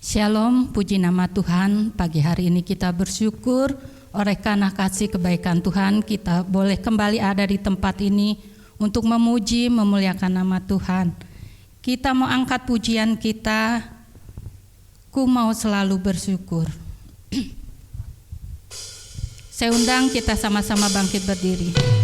Shalom, puji nama Tuhan. Pagi hari ini kita bersyukur oleh karena kasih kebaikan Tuhan kita boleh kembali ada di tempat ini untuk memuji, memuliakan nama Tuhan. Kita mau angkat pujian kita, ku mau selalu bersyukur. Saya undang kita sama-sama bangkit berdiri.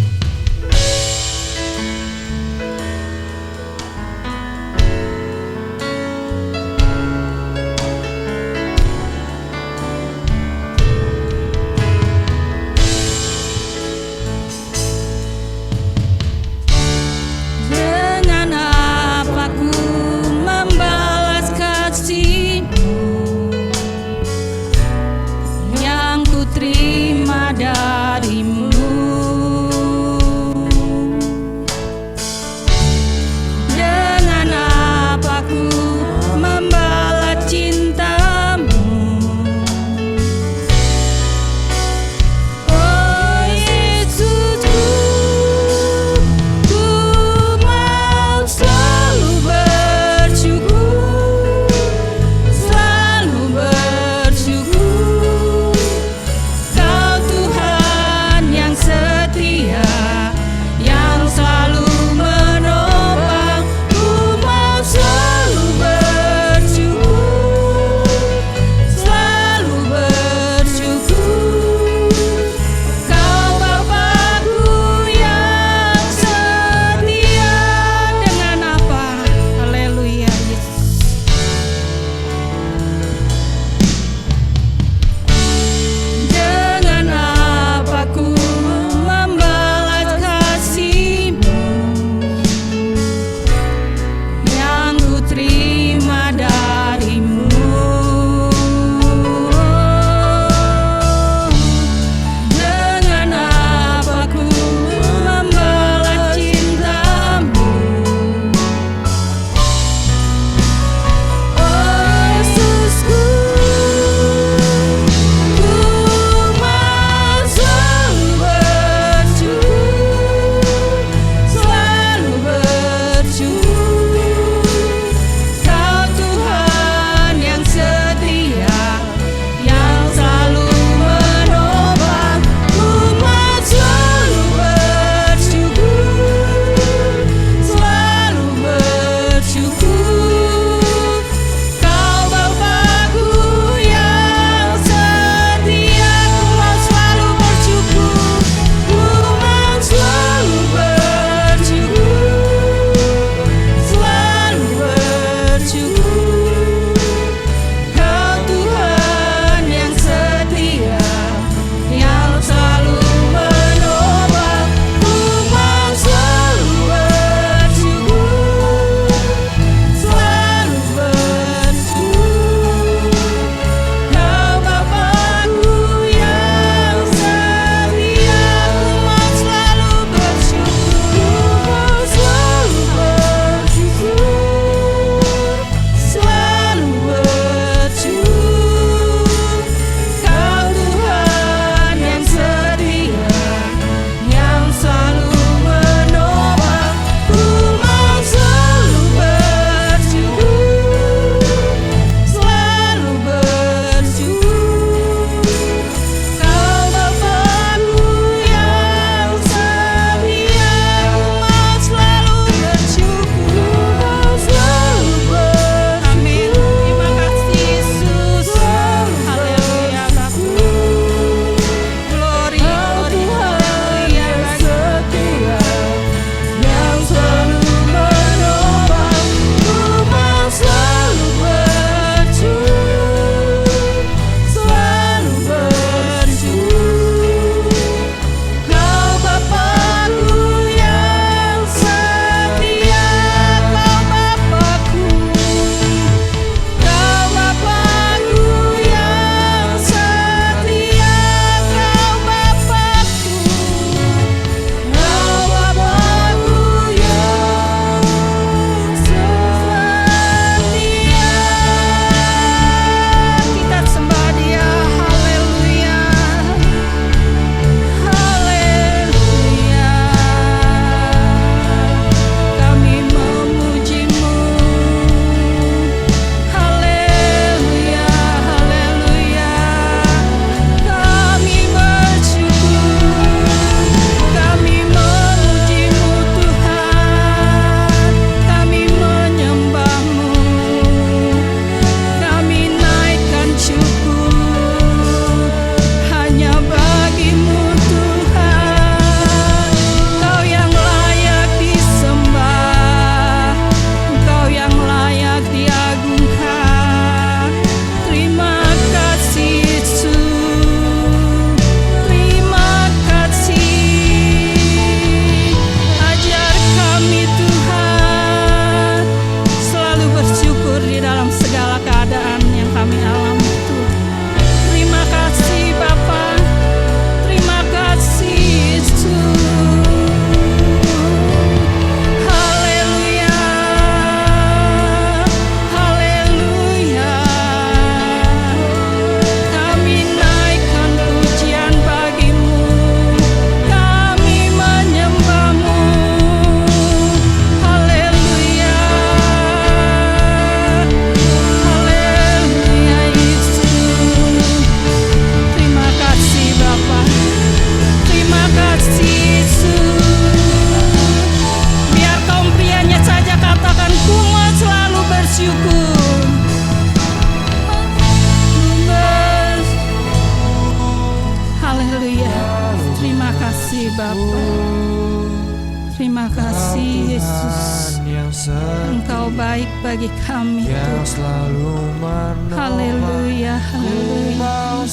Engkau baik bagi kami yang selalu menopang. Haleluya, haleluya.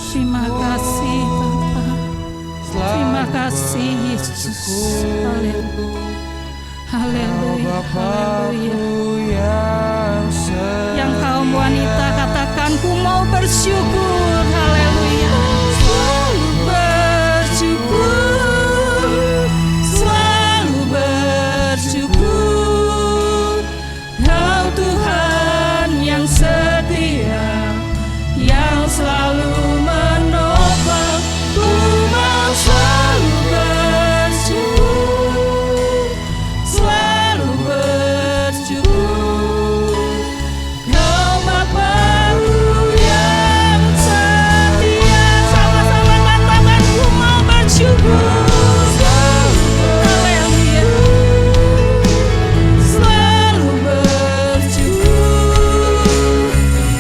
Terima kasih Bapa. Terima kasih Yesus. Haleluya. Haleluya, haleluya. Yang kaum wanita katakan, ku mau bersyukur. Haleluya. Selalu bersyukur, selalu bersyukur. Kau Tuhan yang setia, yang selalu menopang. Ku mau selalu bersyukur, selalu bersyukur. Kau Bapa-Ku yang setia. Sama-sama katakan, ku mau bersyukur. Haleluya. Selalu bersyukur.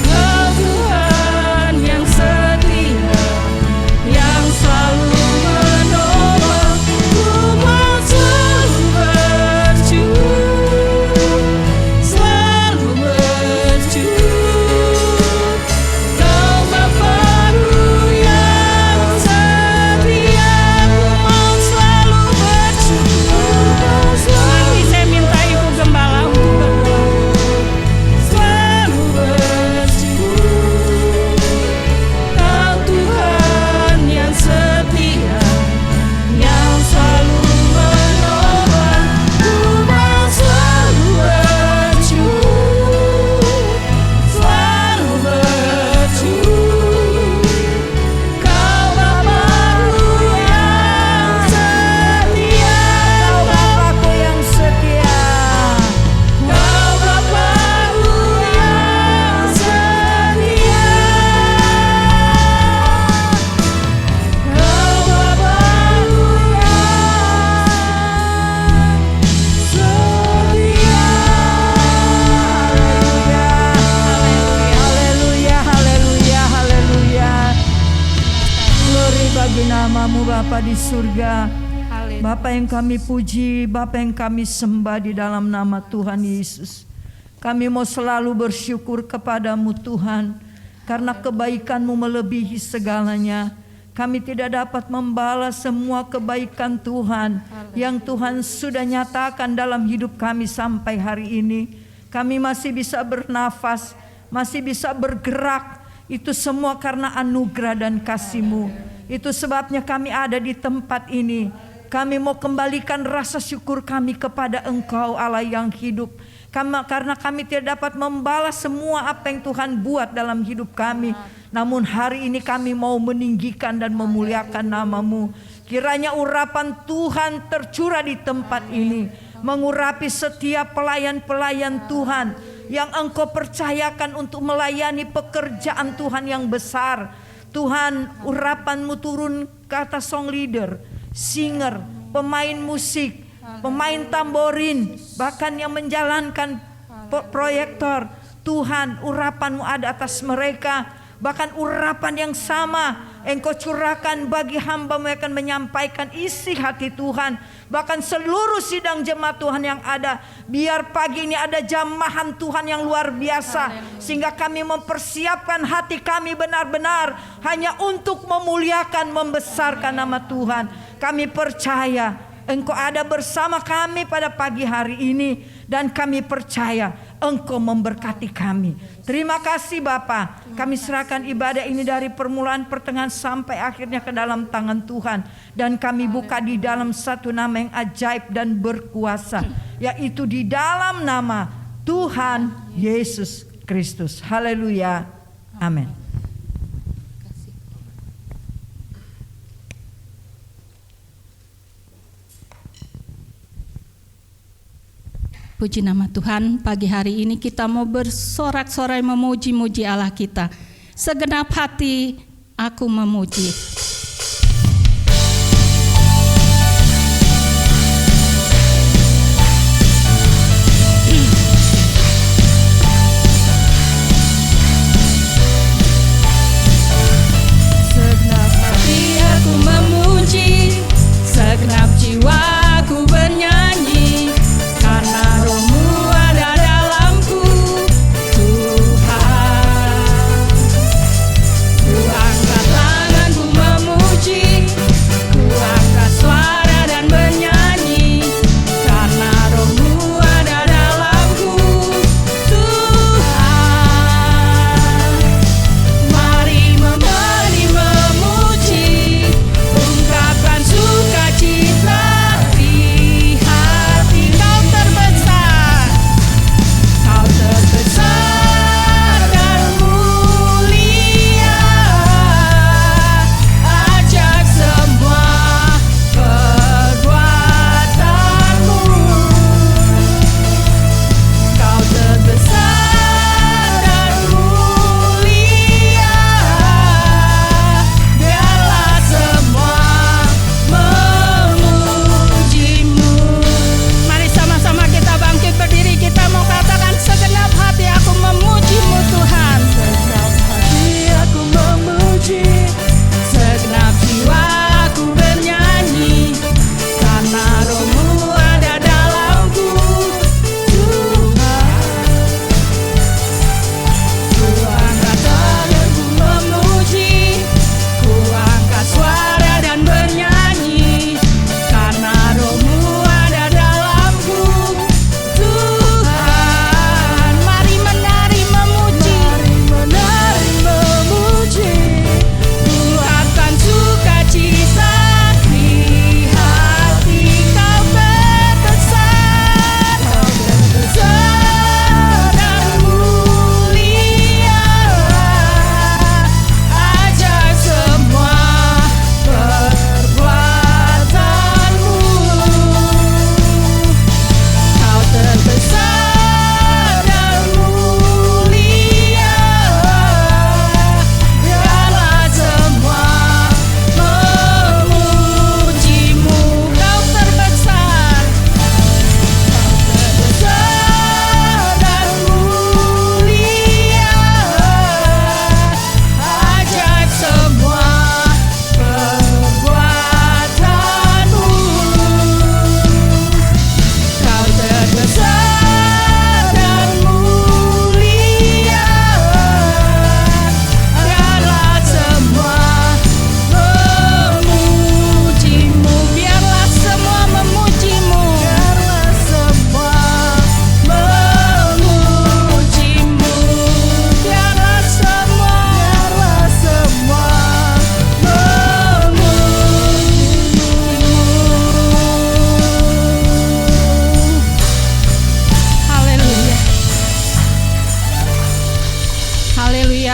Kau Tuhan yang setia, yang selalu menolong. Ku mau selalu bersyukur, selalu bersyukur. Kau Bapa-Ku yang setia, ku mau selalu bersyukur. Nanti saya minta Ibu Gembala untuk berdoa. Selalu bersyukur. Kau Tuhan yang setia, yang selalu menolong. Ku mau selalu bersyukur, selalu bersyukur. Kau Bapa-Ku yang setia. Kau Bapa-Ku yang setia. Kau Bapa-Ku yang setia. Kau Bapa-Ku yang setia. Haleluya, haleluya, haleluya. Glory bagi nama-Mu Bapa di surga. Bapa yang kami puji, Bapa yang kami sembah di dalam nama Tuhan Yesus. Kami mau selalu bersyukur kepada-Mu Tuhan, karena kebaikan-Mu melebihi segalanya. Kami tidak dapat membalas semua kebaikan Tuhan yang Tuhan sudah nyatakan dalam hidup kami sampai hari ini. Kami masih bisa bernafas, masih bisa bergerak. Itu semua karena anugerah dan kasih-Mu. Itu sebabnya kami ada di tempat ini. Kami mau kembalikan rasa syukur kami kepada Engkau Allah yang hidup. Karena kami tidak dapat membalas semua apa yang Tuhan buat dalam hidup kami. Namun hari ini kami mau meninggikan dan memuliakan nama-Mu. Kiranya urapan Tuhan tercurah di tempat ini, mengurapi setiap pelayan-pelayan Tuhan yang Engkau percayakan untuk melayani pekerjaan Tuhan yang besar. Tuhan, urapan-Mu turun ke atas song leader, singer, pemain musik, pemain tamborin, bahkan yang menjalankan proyektor. Tuhan, urapan-Mu ada atas mereka. Bahkan urapan yang sama Engkau curahkan bagi hamba-Mu yang akan menyampaikan isi hati Tuhan. Bahkan seluruh sidang jemaat Tuhan yang ada, biar pagi ini ada jamahan Tuhan yang luar biasa, sehingga kami mempersiapkan hati kami benar-benar hanya untuk memuliakan, membesarkan nama Tuhan. Kami percaya Engkau ada bersama kami pada pagi hari ini, dan kami percaya Engkau memberkati kami. Terima kasih Bapa. Kami serahkan ibadah ini dari permulaan, pertengahan sampai akhirnya ke dalam tangan Tuhan. Dan kami buka di dalam satu nama yang ajaib dan berkuasa, yaitu di dalam nama Tuhan Yesus Kristus. Haleluya. Amin. Puji nama Tuhan, pagi hari ini kita mau bersorak-sorai memuji-muji Allah kita. Segenap hati aku memuji. Segenap hati aku memuji, segenap jiwaku bernyanyi.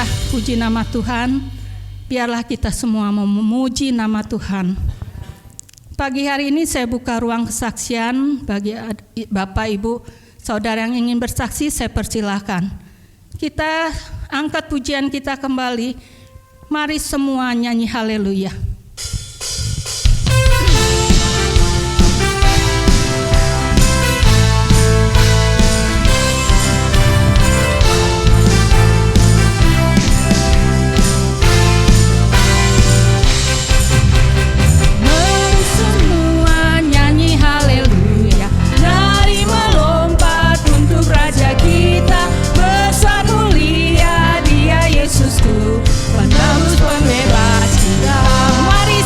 Haleluya, puji nama Tuhan. Biarlah kita semua memuji nama Tuhan. Pagi hari ini saya buka ruang kesaksian bagi Bapak, Ibu, Saudara yang ingin bersaksi, saya persilahkan. Kita angkat pujian kita kembali. Mari semua nyanyi haleluya. Penebus pembebas kita. Mari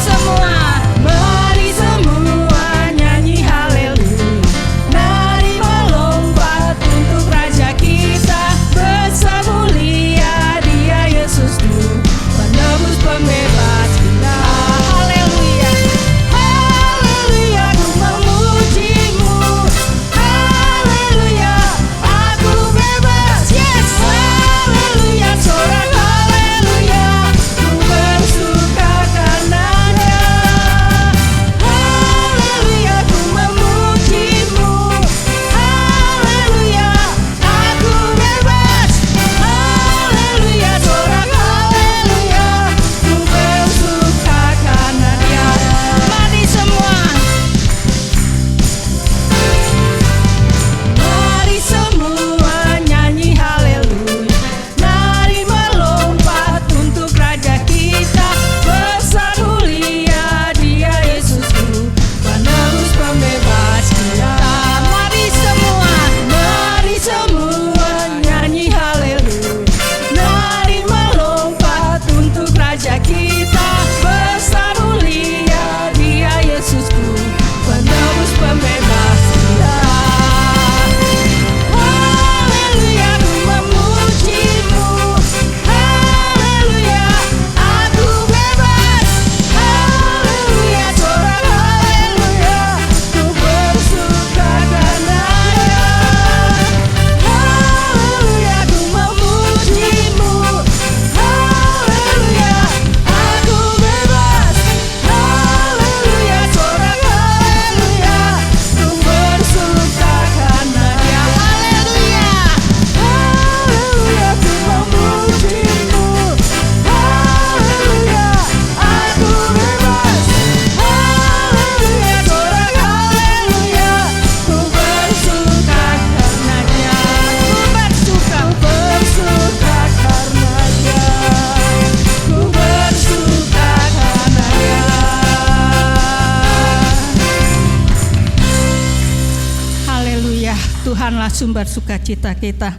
Tuhanlah sumber sukacita kita.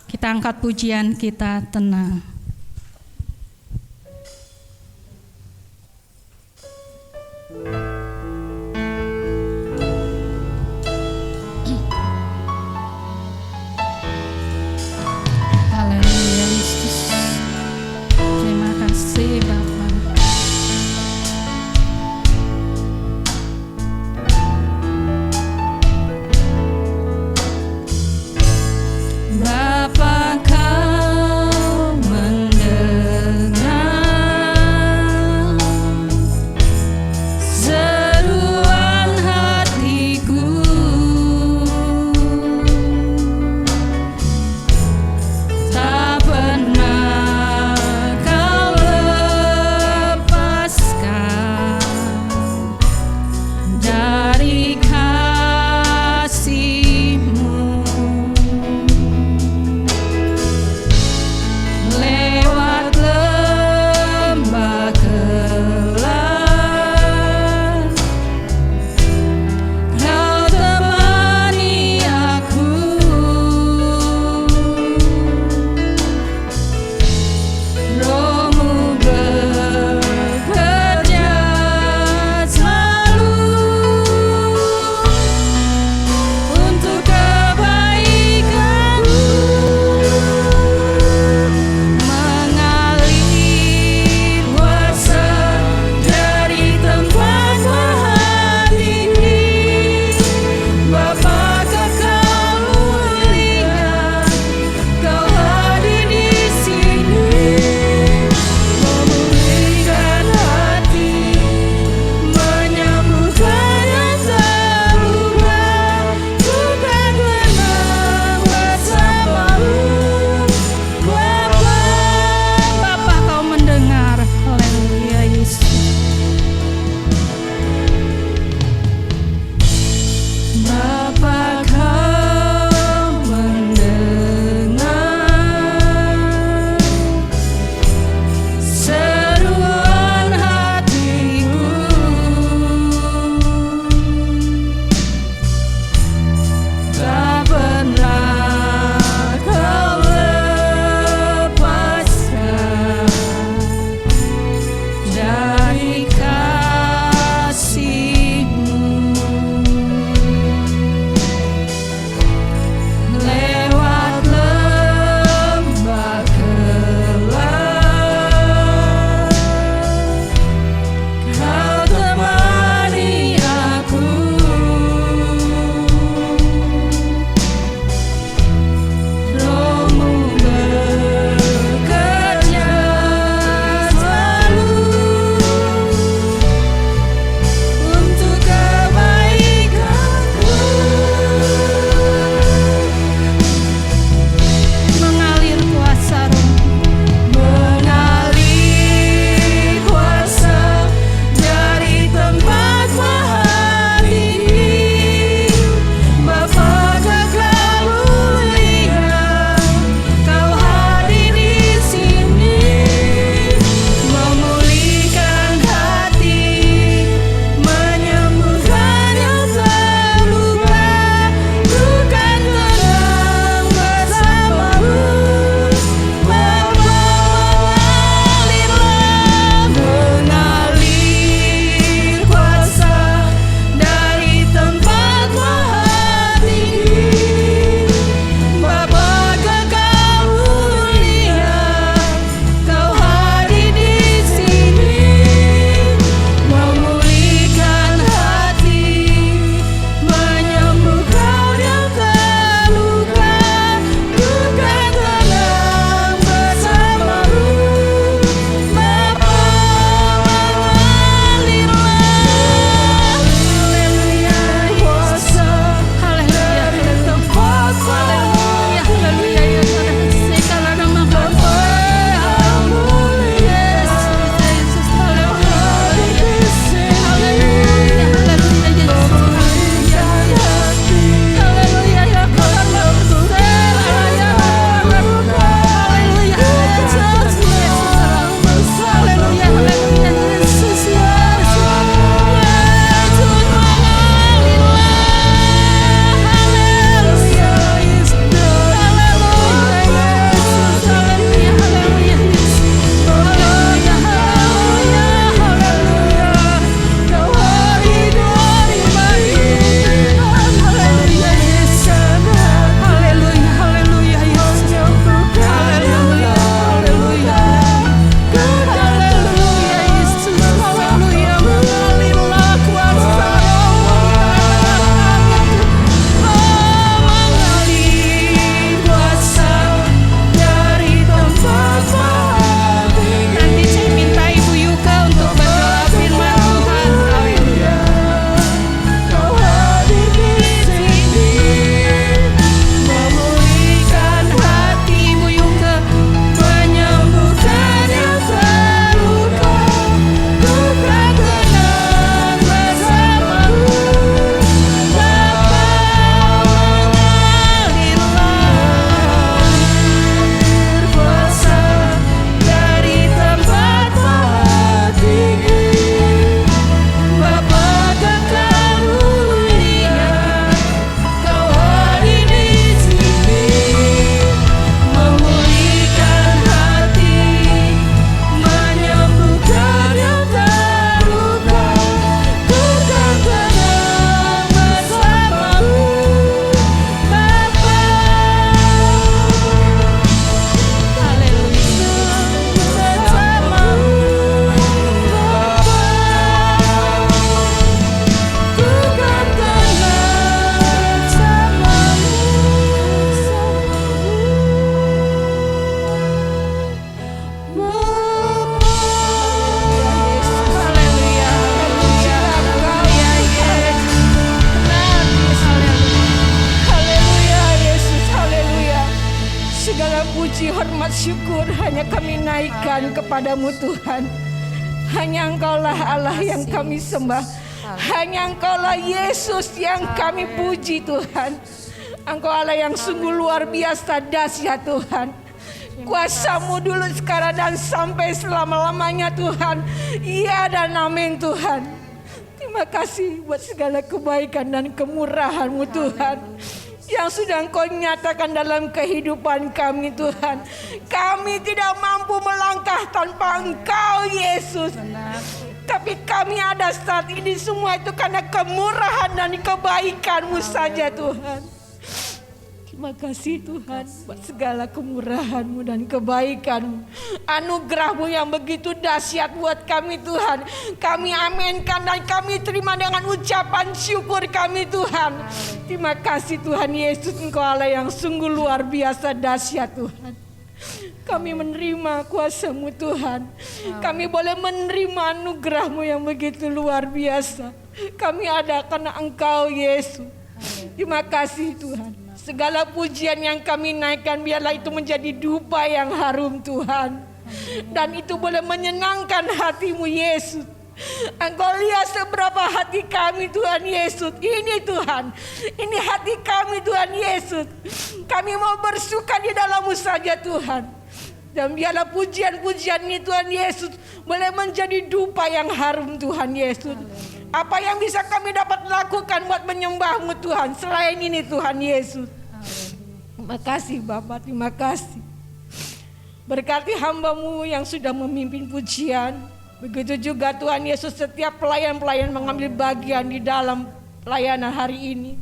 Kita angkat pujian, kita tenang. Haleluya Yesus. Terima kasih Bapa. Bapa, Kau mendengar puji, hormat, syukur hanya kami naikkan kepadamu Tuhan. Hanya Engkaulah Allah yang kami sembah. Hanya Engkaulah Yesus yang kami puji Tuhan. Engkau Allah yang sungguh luar biasa dahsyat Tuhan. Kuasa-Mu dulu, sekarang dan sampai selama-lamanya Tuhan. Iya dan amin Tuhan. Terima kasih buat segala kebaikan dan kemurahan-Mu Tuhan, yang sudah Engkau nyatakan dalam kehidupan kami Tuhan. Kami tidak mampu melangkah tanpa Engkau Yesus. Tapi kami ada saat ini semua itu karena kemurahan dan kebaikan-Mu saja Tuhan. Terima kasih Tuhan buat segala kemurahan-Mu dan kebaikan-Mu, anugerah-Mu yang begitu dahsyat buat kami Tuhan. Kami aminkan dan kami terima dengan ucapan syukur kami Tuhan. Terima kasih Tuhan Yesus, Engkau Allah yang sungguh luar biasa dahsyat Tuhan. Kami menerima kuasa-Mu Tuhan. Kami boleh menerima anugerah-Mu yang begitu luar biasa. Kami ada karena Engkau Yesus. Terima kasih Tuhan. Segala pujian yang kami naikkan biarlah itu menjadi dupa yang harum Tuhan. Dan itu boleh menyenangkan hati-Mu Yesus. Engkau lihat seberapa hati kami Tuhan Yesus. Ini Tuhan, ini hati kami Tuhan Yesus. Kami mau bersuka di dalam-Mu saja Tuhan. Dan biarlah pujian-pujian ini Tuhan Yesus boleh menjadi dupa yang harum Tuhan Yesus. Apa yang bisa kami dapat lakukan buat menyembah-Mu Tuhan selain ini Tuhan Yesus. Terima kasih Bapa, terima kasih. Berkati hamba-Mu yang sudah memimpin pujian. Begitu juga Tuhan Yesus setiap pelayan-pelayan mengambil bagian di dalam pelayanan hari ini.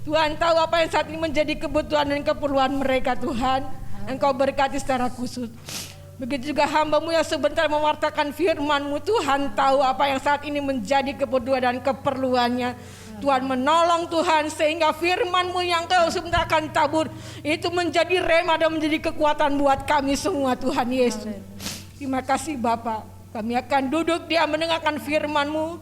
Tuhan tahu apa yang saat ini menjadi kebutuhan dan keperluan mereka Tuhan. Engkau berkati secara khusus. Begitu juga hamba-Mu yang sebentar mewartakan firman-Mu, Tuhan tahu apa yang saat ini menjadi kebutuhan dan keperluannya. Tuhan menolong Tuhan sehingga firman-Mu yang Kau sebentar akan tabur itu menjadi rema dan menjadi kekuatan buat kami semua Tuhan Yesus. Terima kasih Bapa. Kami akan duduk dia mendengarkan firman-Mu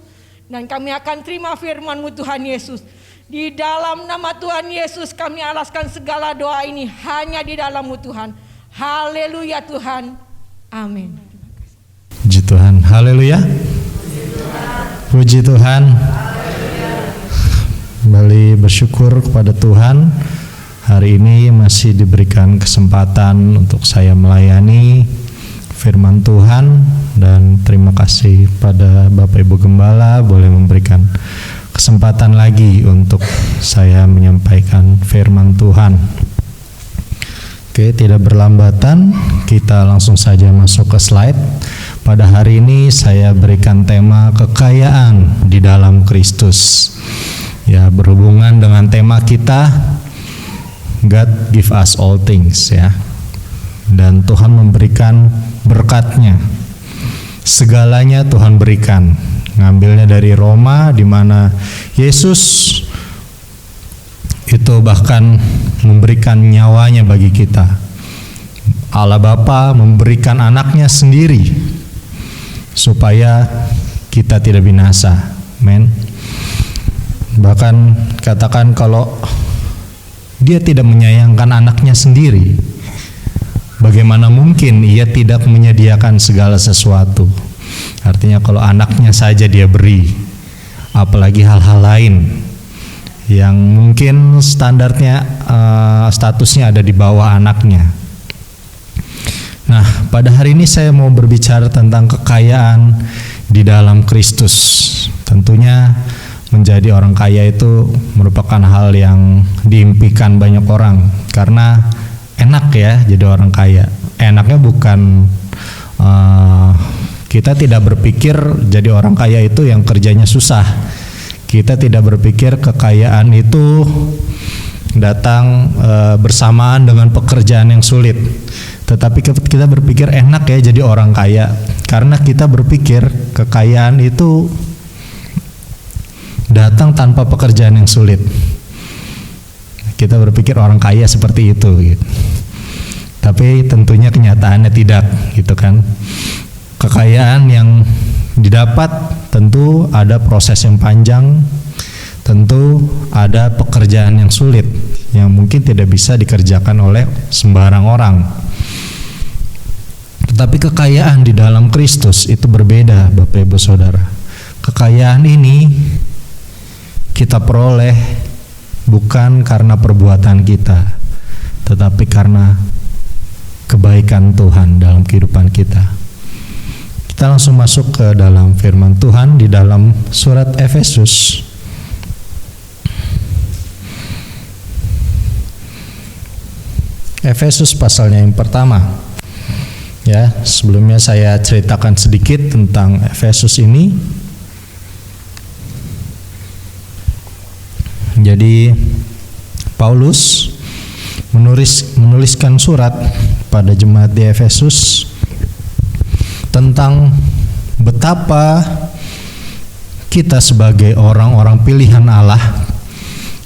dan kami akan terima firman-Mu Tuhan Yesus. Di dalam nama Tuhan Yesus kami alaskan segala doa ini hanya di dalam-Mu Tuhan. Haleluya Tuhan. Amin. Puji Tuhan, haleluya. Puji Tuhan. Kembali bersyukur kepada Tuhan. Hari ini masih diberikan kesempatan untuk saya melayani firman Tuhan. Dan terima kasih pada Bapak Ibu Gembala boleh memberikan kesempatan lagi untuk saya menyampaikan firman Tuhan. Oke, tidak berlambatan, kita langsung saja masuk ke slide. Pada hari ini saya berikan tema kekayaan di dalam Kristus. Ya, berhubungan dengan tema kita God give us all things ya. Dan Tuhan memberikan berkat-Nya. Segalanya Tuhan berikan. Ngambilnya dari Roma di mana Yesus itu bahkan memberikan nyawanya bagi kita. Allah Bapa memberikan anaknya sendiri supaya kita tidak binasa. Amen. Bahkan katakan kalau dia tidak menyayangkan anaknya sendiri, bagaimana mungkin ia tidak menyediakan segala sesuatu? Artinya kalau anaknya saja dia beri, apalagi hal-hal lain yang mungkin standarnya statusnya ada di bawah anaknya. Nah, pada hari ini saya mau berbicara tentang kekayaan di dalam Kristus. Tentunya menjadi orang kaya itu merupakan hal yang diimpikan banyak orang karena enak ya jadi orang kaya. Enaknya bukan kita tidak berpikir jadi orang kaya itu yang kerjanya susah. Kita tidak berpikir kekayaan itu datang bersamaan dengan pekerjaan yang sulit. Tetapi kita berpikir enak ya jadi orang kaya karena kita berpikir kekayaan itu datang tanpa pekerjaan yang sulit. Kita berpikir orang kaya seperti itu gitu. Tapi tentunya kenyataannya tidak gitu kan. Kekayaan yang didapat tentu ada proses yang panjang, tentu ada pekerjaan yang sulit. yang mungkin tidak bisa dikerjakan oleh sembarang orang. Tetapi kekayaan di dalam Kristus itu berbeda, Bapak Ibu Saudara. Kekayaan ini kita peroleh bukan karena perbuatan kita, tetapi karena kebaikan Tuhan dalam kehidupan kita. Kita langsung masuk ke dalam firman Tuhan di dalam surat Efesus. Efesus pasalnya yang pertama. Ya, sebelumnya saya ceritakan sedikit tentang Efesus ini. Jadi Paulus menuliskan surat pada jemaat di Efesus tentang betapa kita sebagai orang-orang pilihan Allah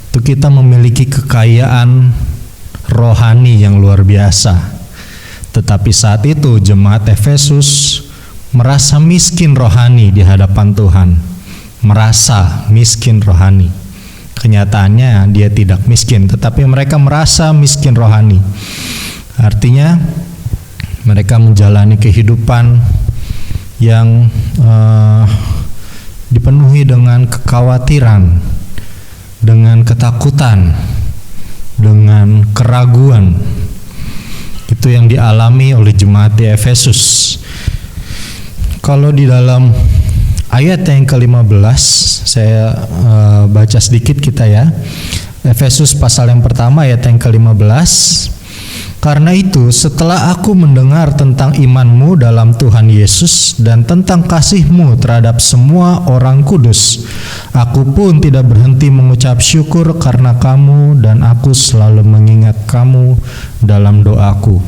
itu kita memiliki kekayaan rohani yang luar biasa. Tetapi saat itu jemaat Efesus merasa miskin rohani di hadapan Tuhan. Merasa miskin rohani. Kenyataannya dia tidak miskin, tetapi mereka merasa miskin rohani. Artinya mereka menjalani kehidupan yang dipenuhi dengan kekhawatiran, dengan ketakutan, dengan keraguan. Itu yang dialami oleh jemaat di Efesus. Kalau di dalam ayat yang ke-15 saya baca sedikit kita ya. Efesus pasal yang pertama ayat yang ke-15. Karena itu setelah aku mendengar tentang imanmu dalam Tuhan Yesus dan tentang kasihmu terhadap semua orang kudus, aku pun tidak berhenti mengucap syukur karena kamu, dan aku selalu mengingat kamu dalam doaku.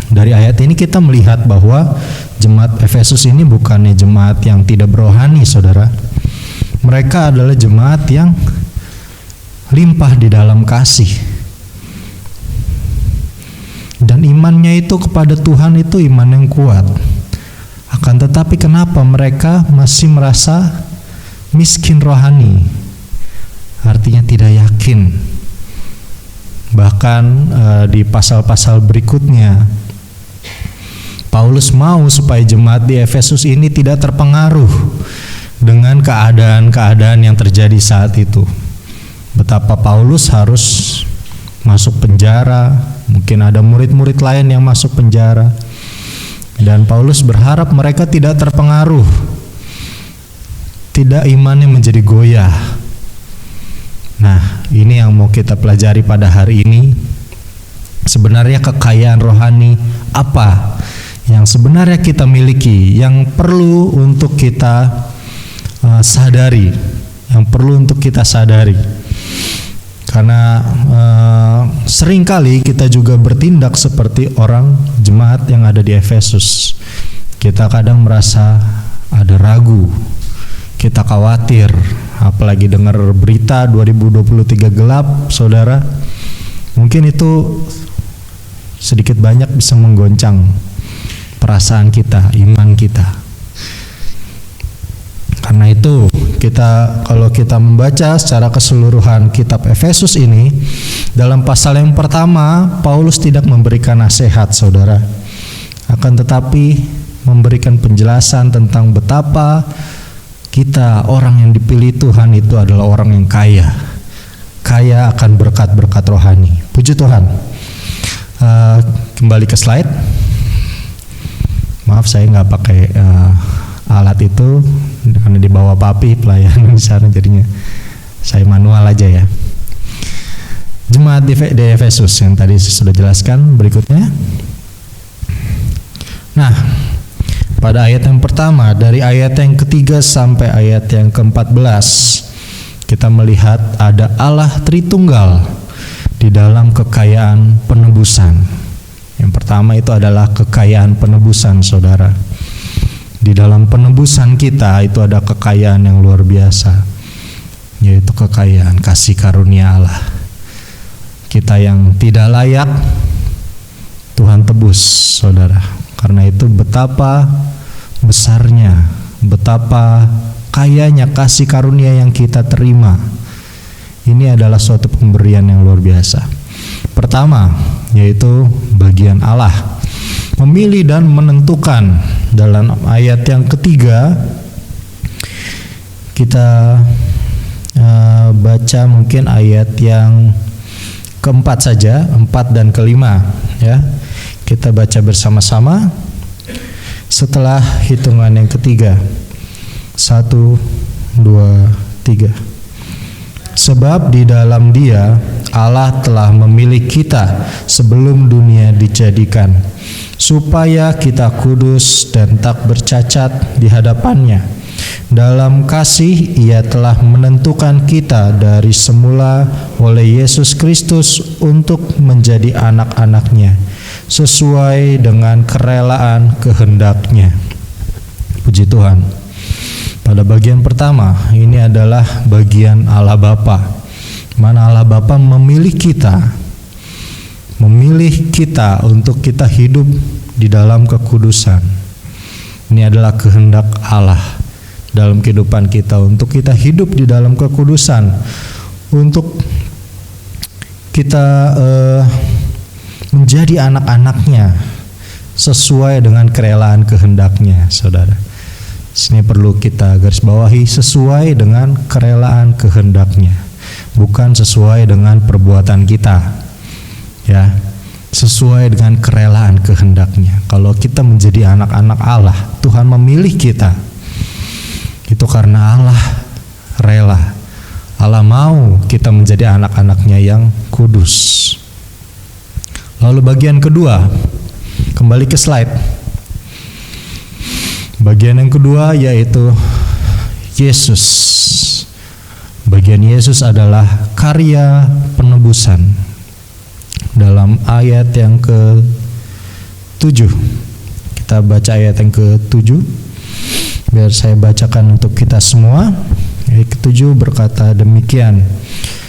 Dari ayat ini kita melihat bahwa jemaat Efesus ini bukannya jemaat yang tidak berohani, saudara. Mereka adalah jemaat yang limpah di dalam kasih. Dan imannya itu kepada Tuhan itu iman yang kuat. Akan tetapi kenapa mereka masih merasa miskin rohani? Artinya tidak yakin. Bahkan di pasal-pasal berikutnya Paulus mau supaya jemaat di Efesus ini tidak terpengaruh dengan keadaan-keadaan yang terjadi saat itu. Betapa Paulus harus masuk penjara, mungkin ada murid-murid lain yang masuk penjara, dan Paulus berharap mereka tidak terpengaruh, tidak imannya menjadi goyah. Nah, ini yang mau kita pelajari pada hari ini. Sebenarnya kekayaan rohani apa yang sebenarnya kita miliki, yang perlu untuk kita sadari, yang perlu untuk kita sadari. Karena seringkali kita juga bertindak seperti orang jemaat yang ada di Efesus. Kita kadang merasa ada ragu, kita khawatir, apalagi dengar berita 2023 gelap, saudara. Mungkin itu sedikit banyak bisa menggoncang perasaan kita, iman kita. Karena itu kalau kita membaca secara keseluruhan kitab Efesus ini, dalam pasal yang pertama Paulus tidak memberikan nasihat, saudara, akan tetapi memberikan penjelasan tentang betapa kita orang yang dipilih Tuhan itu adalah orang yang kaya akan berkat-berkat rohani. Puji Tuhan. Kembali ke slide. Maaf saya nggak pakai alat itu karena dibawa papi pelayanan di sana, jadinya saya manual aja ya. Jemaat di Efesus yang tadi saya sudah jelaskan, berikutnya. Nah, pada ayat yang pertama, dari ayat yang ketiga sampai ayat yang ke-14, kita melihat ada Allah Tritunggal di dalam kekayaan penebusan. Yang pertama itu adalah kekayaan penebusan, saudara. Di dalam penebusan kita itu ada kekayaan yang luar biasa, yaitu kekayaan kasih karunia Allah. Kita yang tidak layak, Tuhan tebus, saudara. Karena itu betapa besarnya, betapa kayanya kasih karunia yang kita terima, Ini adalah suatu pemberian yang luar biasa. Pertama, yaitu bagian Allah memilih dan menentukan. Dalam ayat yang ketiga, kita baca mungkin ayat yang keempat saja, 4 dan kelima, ya. Kita baca bersama-sama setelah hitungan yang ketiga. 1, 2, 3. Sebab di dalam Dia Allah telah memilih kita sebelum dunia dijadikan, supaya kita kudus dan tak bercacat di hadapan-Nya. Dalam kasih Ia telah menentukan kita dari semula oleh Yesus Kristus untuk menjadi anak-anak-Nya, sesuai dengan kerelaan kehendak-Nya. Puji Tuhan. Pada bagian pertama, ini adalah bagian Allah Bapa, mana Allah Bapa memilih kita untuk kita hidup di dalam kekudusan. Ini adalah kehendak Allah dalam kehidupan kita, untuk kita hidup di dalam kekudusan, untuk kita menjadi anak-anak-Nya sesuai dengan kerelaan kehendak-Nya, saudara. Sini perlu kita garis bawahi, sesuai dengan kerelaan kehendak-Nya, bukan sesuai dengan perbuatan kita, ya, sesuai dengan kerelaan kehendak-Nya. Kalau kita menjadi anak-anak Allah, Tuhan memilih kita, itu karena Allah rela. Allah mau kita menjadi anak-anak-Nya yang kudus. Lalu bagian kedua, kembali ke slide. Bagian yang kedua yaitu Yesus. Bagian Yesus adalah karya penebusan. Dalam ayat yang ke-7, kita baca ayat yang ke-7, biar saya bacakan untuk kita semua. Ayat ke-7 berkata demikian: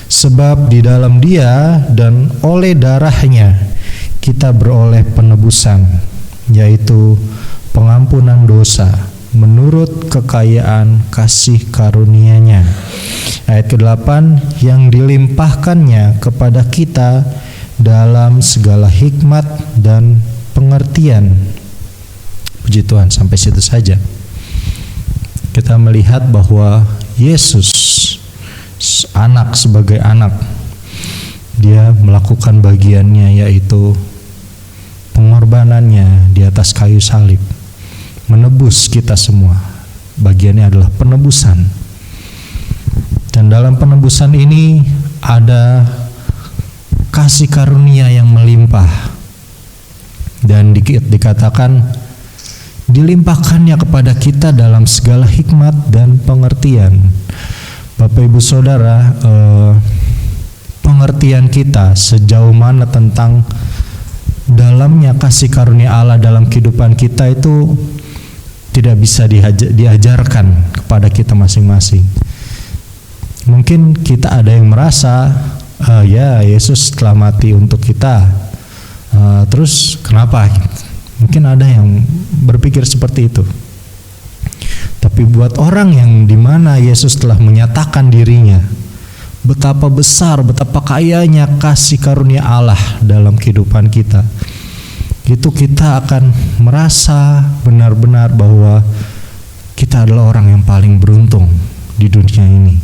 sebab di dalam Dia dan oleh darah-Nya kita beroleh penebusan, yaitu pengampunan dosa menurut kekayaan kasih karunia-Nya. Ayat ke-8, yang dilimpahkannya kepada kita dalam segala hikmat dan pengertian. Puji Tuhan, sampai situ saja. Kita melihat bahwa Yesus, anak sebagai anak, Dia melakukan bagiannya, yaitu pengorbanannya di atas kayu salib, menebus kita semua. Bagiannya adalah penebusan. Dan dalam penebusan ini ada kasih karunia yang melimpah. Dan dikatakan dilimpahkannya kepada kita dalam segala hikmat dan pengertian. Bapak Ibu Saudara, pengertian kita sejauh mana tentang dalamnya kasih karunia Allah dalam kehidupan kita itu tidak bisa diajarkan kepada kita masing-masing. Mungkin kita ada yang merasa, ya Yesus telah mati untuk kita, terus kenapa? Mungkin ada yang berpikir seperti itu. Tapi buat orang yang dimana Yesus telah menyatakan dirinya, betapa besar, betapa kayanya kasih karunia Allah dalam kehidupan kita, itu kita akan merasa benar-benar bahwa kita adalah orang yang paling beruntung di dunia ini.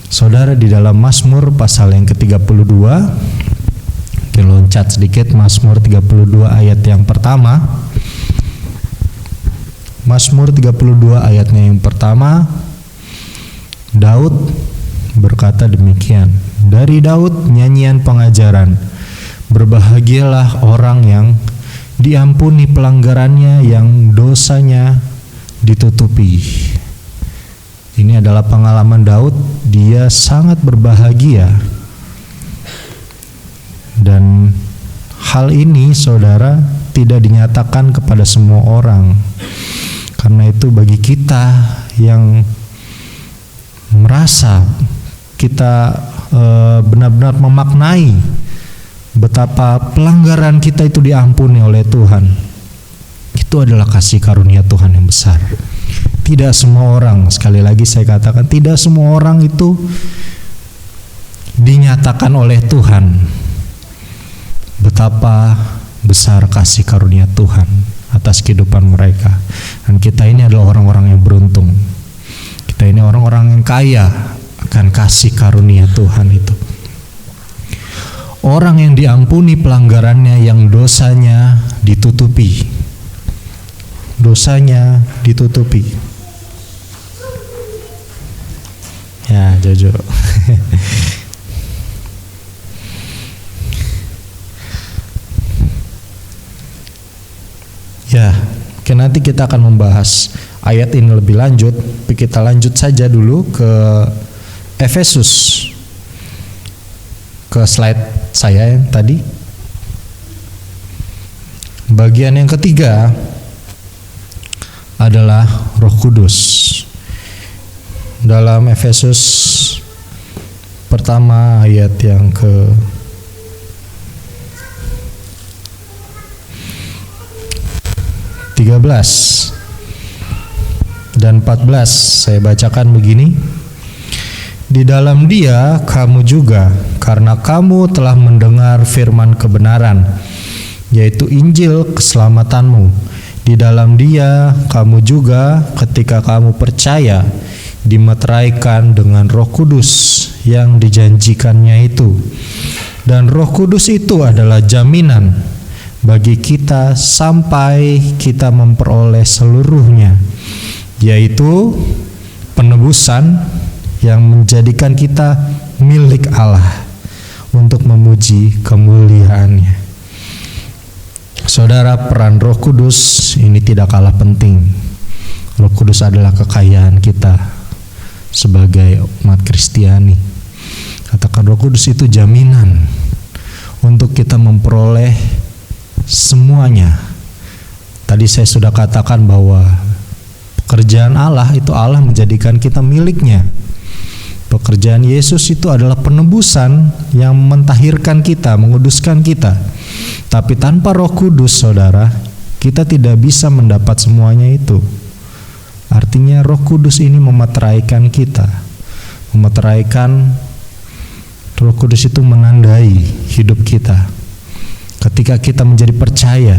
Saudara, di dalam Mazmur pasal yang ke-32, kita loncat sedikit, Mazmur 32 ayat yang pertama. Mazmur 32 ayatnya yang pertama, Daud berkata demikian. Dari Daud nyanyian pengajaran, berbahagialah orang yang diampuni pelanggarannya, yang dosanya ditutupi. Ini adalah pengalaman Daud, dia sangat berbahagia. Dan hal ini, saudara, tidak dinyatakan kepada semua orang. Karena itu bagi kita yang merasa kita benar-benar memaknai betapa pelanggaran kita itu diampuni oleh Tuhan, itu adalah kasih karunia Tuhan yang besar. Tidak semua orang, sekali lagi saya katakan, tidak semua orang itu dinyatakan oleh Tuhan betapa besar kasih karunia Tuhan atas kehidupan mereka. Dan kita ini adalah orang-orang yang beruntung. Kita ini orang-orang yang kaya akan kasih karunia Tuhan itu. Orang yang diampuni pelanggarannya, yang dosanya ditutupi. Dosanya ditutupi. Ya, Jojo. Ya, nanti kita akan membahas ayat ini lebih lanjut. Kita lanjut saja dulu ke Efesus, ke slide saya yang tadi. Bagian yang ketiga adalah Roh Kudus. Dalam Efesus pertama ayat yang ke 13 dan 14, saya bacakan begini. Di dalam Dia kamu juga, karena kamu telah mendengar firman kebenaran, yaitu Injil keselamatanmu. Di dalam Dia kamu juga, ketika kamu percaya, dimeteraikan dengan Roh Kudus yang dijanjikannya itu. Dan Roh Kudus itu adalah jaminan bagi kita sampai kita memperoleh seluruhnya, yaitu penebusan yang menjadikan kita milik Allah untuk memuji kemuliaannya. Saudara, peran Roh Kudus ini tidak kalah penting. Roh Kudus adalah kekayaan kita sebagai umat Kristiani. Katakan, Roh Kudus itu jaminan untuk kita memperoleh semuanya. Tadi saya sudah katakan bahwa pekerjaan Allah itu Allah menjadikan kita miliknya. Pekerjaan Yesus itu adalah penebusan yang mentahirkan kita, menguduskan kita. Tapi tanpa Roh Kudus, saudara, kita tidak bisa mendapat semuanya itu. Artinya Roh Kudus ini memeteraikan kita. Memeteraikan, Roh Kudus itu menandai hidup kita. Ketika kita menjadi percaya,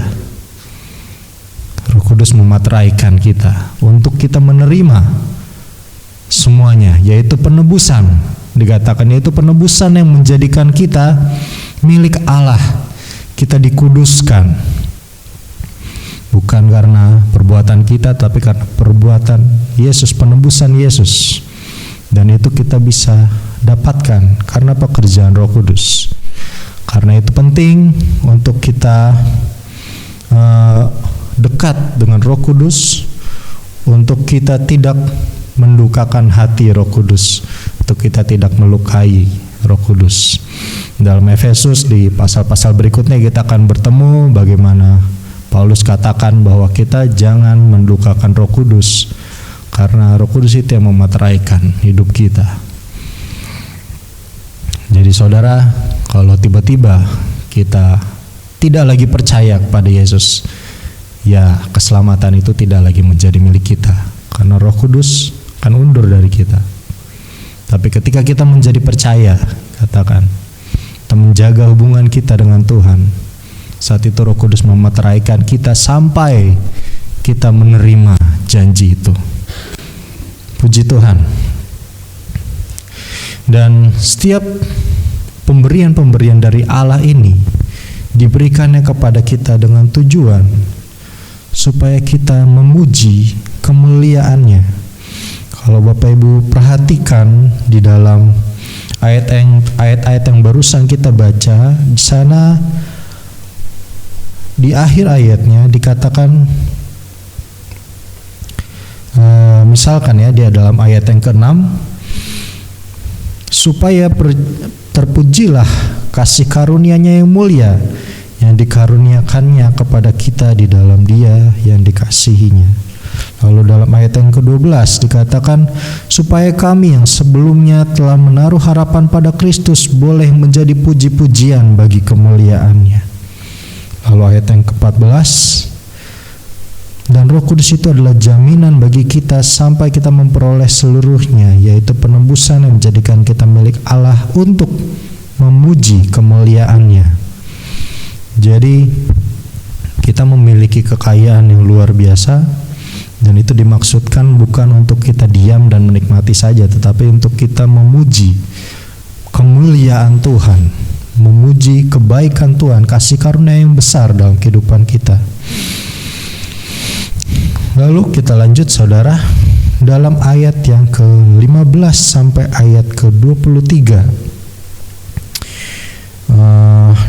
Roh Kudus memeteraikan kita untuk kita menerima semuanya, yaitu penebusan. Dikatakan yaitu penebusan yang menjadikan kita milik Allah. Kita dikuduskan bukan karena perbuatan kita, tapi karena perbuatan Yesus, penebusan Yesus. Dan itu kita bisa dapatkan karena pekerjaan Roh Kudus. Karena itu penting untuk kita dekat dengan Roh Kudus, untuk kita tidak mendukakan hati Roh Kudus, untuk kita tidak melukai Roh Kudus. Dalam Efesus di pasal-pasal berikutnya kita akan bertemu bagaimana Paulus katakan bahwa kita jangan mendukakan Roh Kudus, karena Roh Kudus itu yang memeteraikan hidup kita. Jadi saudara, kalau tiba-tiba kita tidak lagi percaya kepada Yesus, ya keselamatan itu tidak lagi menjadi milik kita, karena Roh Kudus akan undur dari kita. Tapi ketika kita menjadi percaya, katakan, kita menjaga hubungan kita dengan Tuhan, saat itu Roh Kudus memeteraikan kita sampai kita menerima janji itu. Puji Tuhan. Dan setiap pemberian-pemberian dari Allah ini diberikannya kepada kita dengan tujuan supaya kita memuji kemuliaannya. Kalau Bapak Ibu perhatikan di dalam ayat-ayat yang barusan kita baca, di sana di akhir ayatnya dikatakan, misalkan ya, dia dalam ayat yang ke-6, supaya terpujilah kasih karunia-Nya yang mulia yang dikaruniakannya kepada kita di dalam Dia yang dikasihinya. Lalu dalam ayat yang ke-12 dikatakan, supaya kami yang sebelumnya telah menaruh harapan pada Kristus boleh menjadi puji-pujian bagi kemuliaannya. Lalu ayat yang ke-14 Dan Roh Kudus itu adalah jaminan bagi kita sampai kita memperoleh seluruhnya, yaitu penebusan yang menjadikan kita milik Allah untuk memuji kemuliaannya. Jadi kita memiliki kekayaan yang luar biasa, dan itu dimaksudkan bukan untuk kita diam dan menikmati saja, tetapi untuk kita memuji kemuliaan Tuhan, memuji kebaikan Tuhan, kasih karunia yang besar dalam kehidupan kita. Lalu kita lanjut saudara, dalam ayat yang ke-15 sampai ayat ke-23.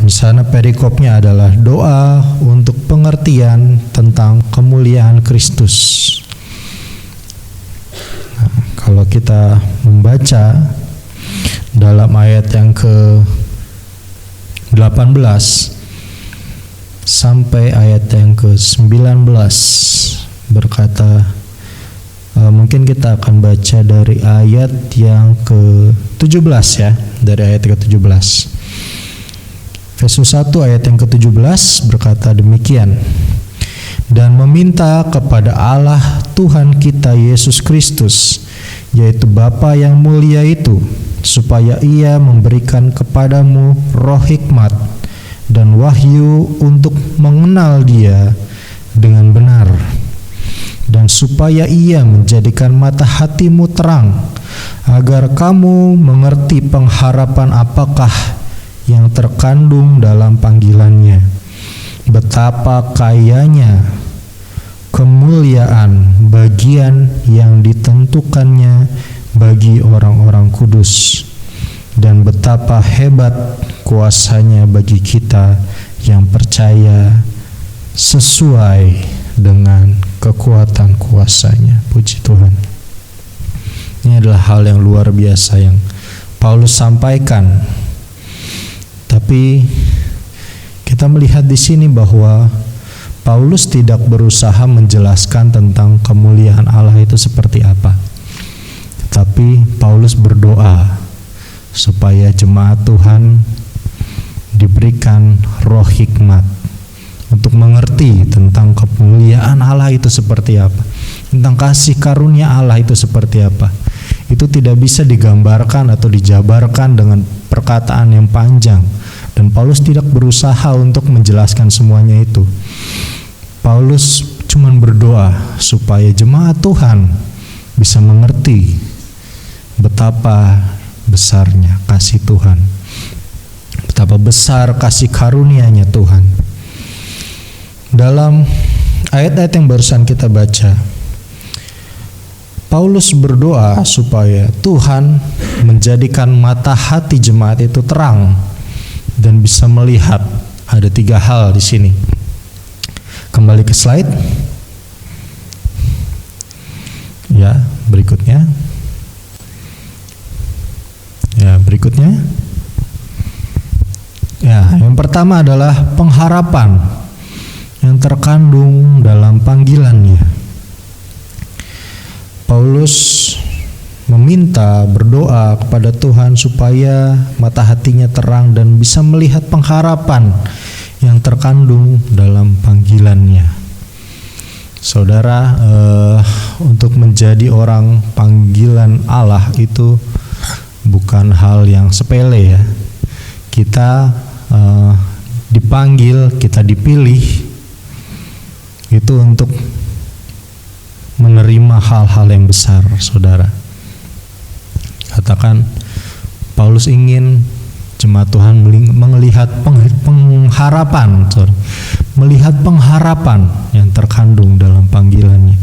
Di sana perikopnya adalah doa untuk pengertian tentang kemuliaan Kristus. Nah, kalau kita membaca dalam ayat yang ke-18 sampai ayat yang ke-19 berkata, mungkin kita akan baca dari ayat yang ke-17 ya, dari ayat ke-17. Efesus 1 ayat yang ke-17 berkata demikian, dan meminta kepada Allah Tuhan kita Yesus Kristus, yaitu Bapa yang mulia itu, supaya Ia memberikan kepadamu roh hikmat dan wahyu untuk mengenal Dia dengan benar, dan supaya Ia menjadikan mata hatimu terang, agar kamu mengerti pengharapan apakah yang terkandung dalam panggilannya, betapa kayanya kemuliaan bagian yang ditentukannya bagi orang-orang kudus, dan betapa hebat kuasanya bagi kita yang percaya sesuai dengan kekuatan kuasanya. Puji Tuhan. Ini adalah hal yang luar biasa yang Paulus sampaikan. Tapi kita melihat di sini bahwa Paulus tidak berusaha menjelaskan tentang kemuliaan Allah itu seperti apa. Tetapi Paulus berdoa supaya jemaat Tuhan diberikan roh hikmat untuk mengerti tentang kemuliaan Allah itu seperti apa, tentang kasih karunia Allah itu seperti apa. Itu tidak bisa digambarkan atau dijabarkan dengan perkataan yang panjang, dan Paulus tidak berusaha untuk menjelaskan semuanya itu. Paulus cuma berdoa supaya jemaat Tuhan bisa mengerti betapa besarnya kasih Tuhan, betapa besar kasih karunia-Nya Tuhan. Dalam ayat-ayat yang barusan kita baca, Paulus berdoa supaya Tuhan menjadikan mata hati jemaat itu terang dan bisa melihat. Ada 3 hal di sini. Kembali ke slide. Ya, berikutnya. Ya, berikutnya. Ya, yang pertama adalah pengharapan yang terkandung dalam panggilannya. Paulus meminta, berdoa kepada Tuhan supaya mata hatinya terang dan bisa melihat pengharapan yang terkandung dalam panggilannya. Saudara, untuk menjadi orang panggilan Allah itu bukan hal yang sepele ya. Kita dipanggil, kita dipilih itu untuk menerima hal-hal yang besar, saudara. Katakan, Paulus ingin jemaat Tuhan melihat pengharapan, melihat pengharapan yang terkandung dalam panggilannya.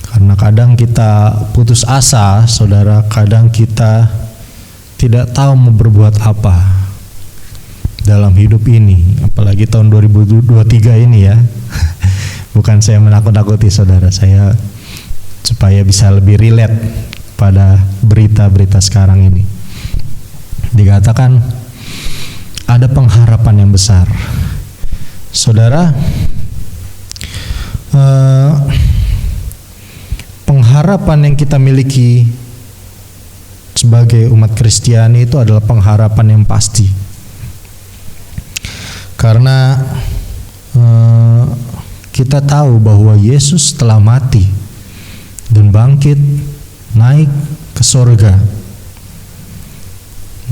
Karena kadang kita putus asa, saudara, kadang kita tidak tahu mau berbuat apa dalam hidup ini, apalagi tahun 2023 ini ya. Bukan saya menakut-nakuti saudara, saya supaya bisa lebih relate pada berita-berita sekarang ini. Dikatakan ada pengharapan yang besar. Saudara, pengharapan yang kita miliki sebagai umat Kristiani itu adalah pengharapan yang pasti. Karena kita tahu bahwa Yesus telah mati dan bangkit naik ke sorga.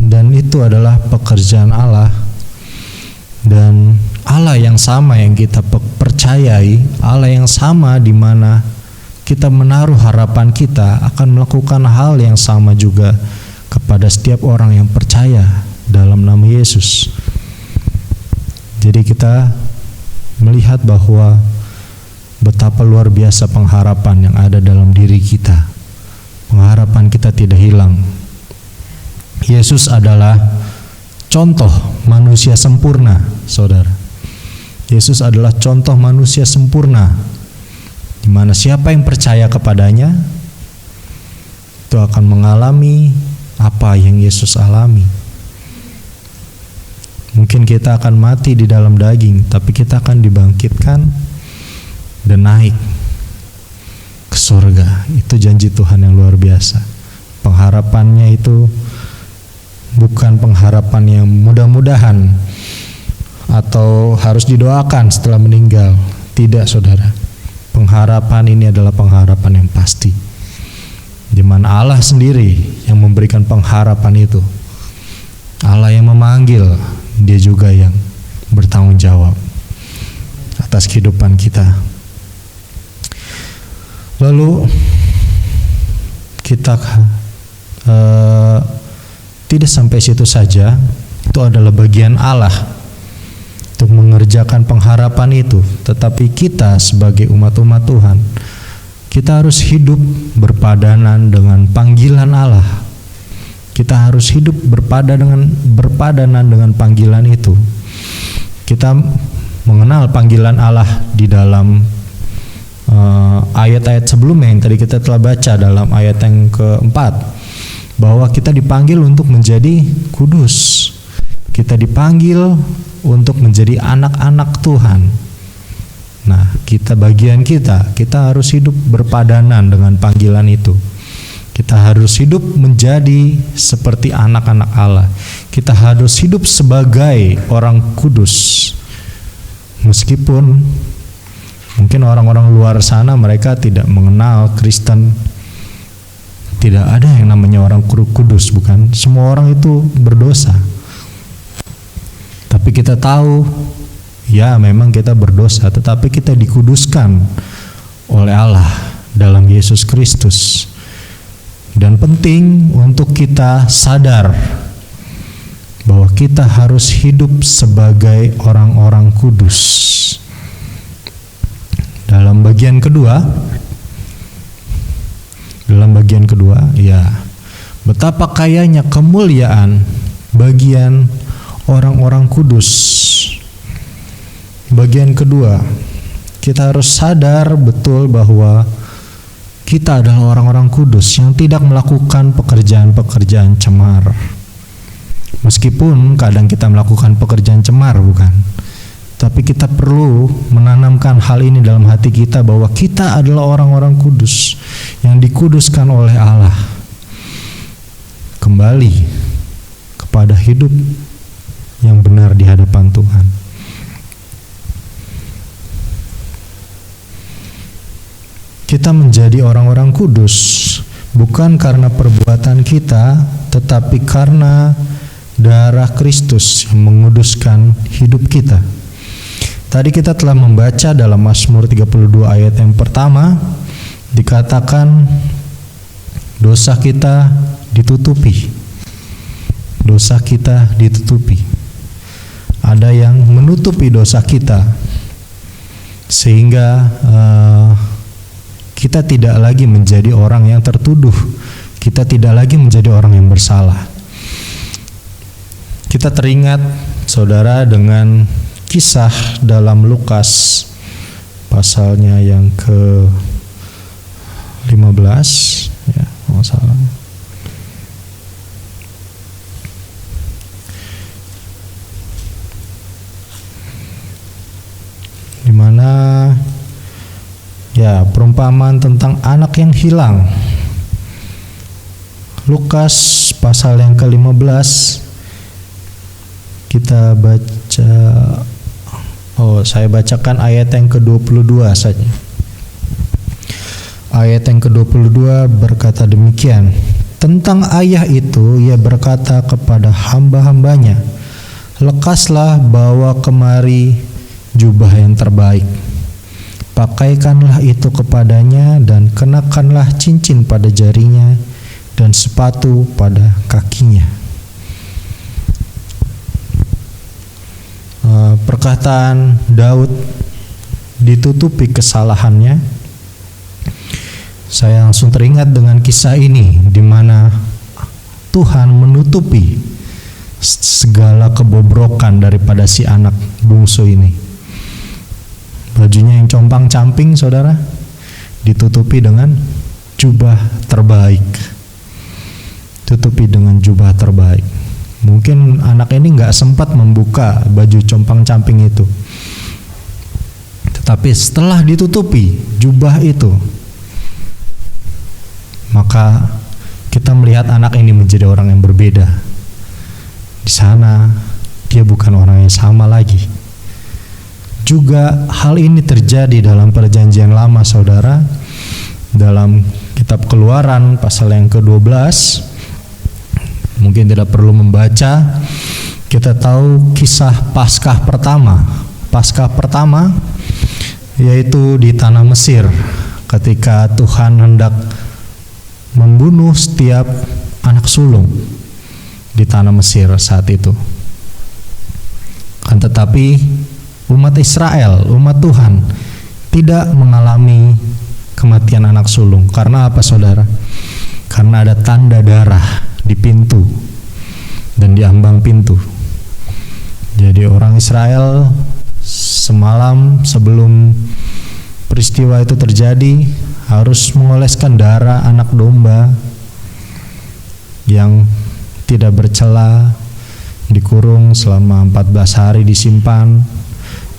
Dan itu adalah pekerjaan Allah. Dan Allah yang sama yang kita percayai, Allah yang sama di mana kita menaruh harapan kita akan melakukan hal yang sama juga kepada setiap orang yang percaya dalam nama Yesus. Jadi kita melihat bahwa betapa luar biasa pengharapan yang ada dalam diri kita. Pengharapan kita tidak hilang. Yesus adalah contoh manusia sempurna, saudara. Yesus adalah contoh manusia sempurna, di mana siapa yang percaya kepadanya itu akan mengalami apa yang Yesus alami. Mungkin kita akan mati di dalam daging, tapi kita akan dibangkitkan dan naik ke surga. Itu janji Tuhan yang luar biasa. Pengharapannya itu bukan pengharapan yang mudah-mudahan atau harus didoakan setelah meninggal. Tidak, saudara. Pengharapan ini adalah pengharapan yang pasti, di mana Allah sendiri yang memberikan pengharapan itu. Allah yang memanggil, Dia juga yang bertanggung jawab atas kehidupan kita. Lalu kita tidak sampai situ saja. Itu adalah bagian Allah untuk mengerjakan pengharapan itu. Tetapi kita sebagai umat-umat Tuhan, kita harus hidup berpadanan dengan panggilan Allah. Kita harus hidup berpadanan dengan panggilan itu. Kita mengenal panggilan Allah di dalam ayat-ayat sebelumnya yang tadi kita telah baca dalam ayat yang keempat, bahwa kita dipanggil untuk menjadi kudus. Kita dipanggil untuk menjadi anak-anak Tuhan. Nah, bagian kita harus hidup berpadanan dengan panggilan itu. Kita harus hidup menjadi seperti anak-anak Allah. Kita harus hidup sebagai orang kudus. Meskipun mungkin orang-orang luar sana mereka tidak mengenal Kristen, tidak ada yang namanya orang kudus, bukan? Semua orang itu berdosa. Tapi kita tahu, ya memang kita berdosa, tetapi kita dikuduskan oleh Allah dalam Yesus Kristus. Dan penting untuk kita sadar bahwa kita harus hidup sebagai orang-orang kudus. Dalam bagian kedua, ya, betapa kayanya kemuliaan bagian orang-orang kudus. Bagian kedua, kita harus sadar betul bahwa kita adalah orang-orang kudus yang tidak melakukan pekerjaan-pekerjaan cemar. Meskipun kadang kita melakukan pekerjaan cemar, bukan? Tapi kita perlu menanamkan hal ini dalam hati kita bahwa kita adalah orang-orang kudus yang dikuduskan oleh Allah. Kembali kepada hidup yang benar di hadapan Tuhan. Kita menjadi orang-orang kudus bukan karena perbuatan kita, tetapi karena darah Kristus yang menguduskan hidup kita. Tadi kita telah membaca dalam Mazmur 32 ayat yang pertama, dikatakan dosa kita ditutupi. Dosa kita ditutupi. Ada yang menutupi dosa kita sehingga kita tidak lagi menjadi orang yang tertuduh. Kita tidak lagi menjadi orang yang bersalah. Kita teringat, saudara, dengan kisah dalam Lukas pasalnya yang ke-15, ya, kalau salah. Di mana ya, perumpamaan tentang anak yang hilang. Lukas pasal yang ke-15, kita baca Saya bacakan ayat yang ke-22 saja. Ayat yang ke-22 berkata demikian. Tentang ayah itu ia berkata kepada hamba-hambanya, lekaslah bawa kemari jubah yang terbaik. Pakaikanlah itu kepadanya dan kenakanlah cincin pada jarinya dan sepatu pada kakinya. Perkataan Daud ditutupi kesalahannya. Saya langsung teringat dengan kisah ini di mana Tuhan menutupi segala kebobrokan daripada si anak bungsu ini. Bajunya yang compang-camping, saudara, ditutupi dengan jubah terbaik. Tutupi dengan jubah terbaik. Mungkin anak ini nggak sempat membuka baju compang-camping itu. Tetapi setelah ditutupi jubah itu, maka kita melihat anak ini menjadi orang yang berbeda. Di sana dia bukan orang yang sama lagi. Juga hal ini terjadi dalam perjanjian lama, saudara. Dalam kitab Keluaran pasal yang ke-12, mungkin tidak perlu membaca, kita tahu kisah Paskah pertama. Paskah pertama yaitu di tanah Mesir, ketika Tuhan hendak membunuh setiap anak sulung di tanah Mesir saat itu. Kan tetapi umat Israel, umat Tuhan, tidak mengalami kematian anak sulung. Karena apa, saudara? Karena ada tanda darah di pintu dan di ambang pintu. Jadi orang Israel semalam sebelum peristiwa itu terjadi harus mengoleskan darah anak domba yang tidak bercela, dikurung selama 14 hari, disimpan,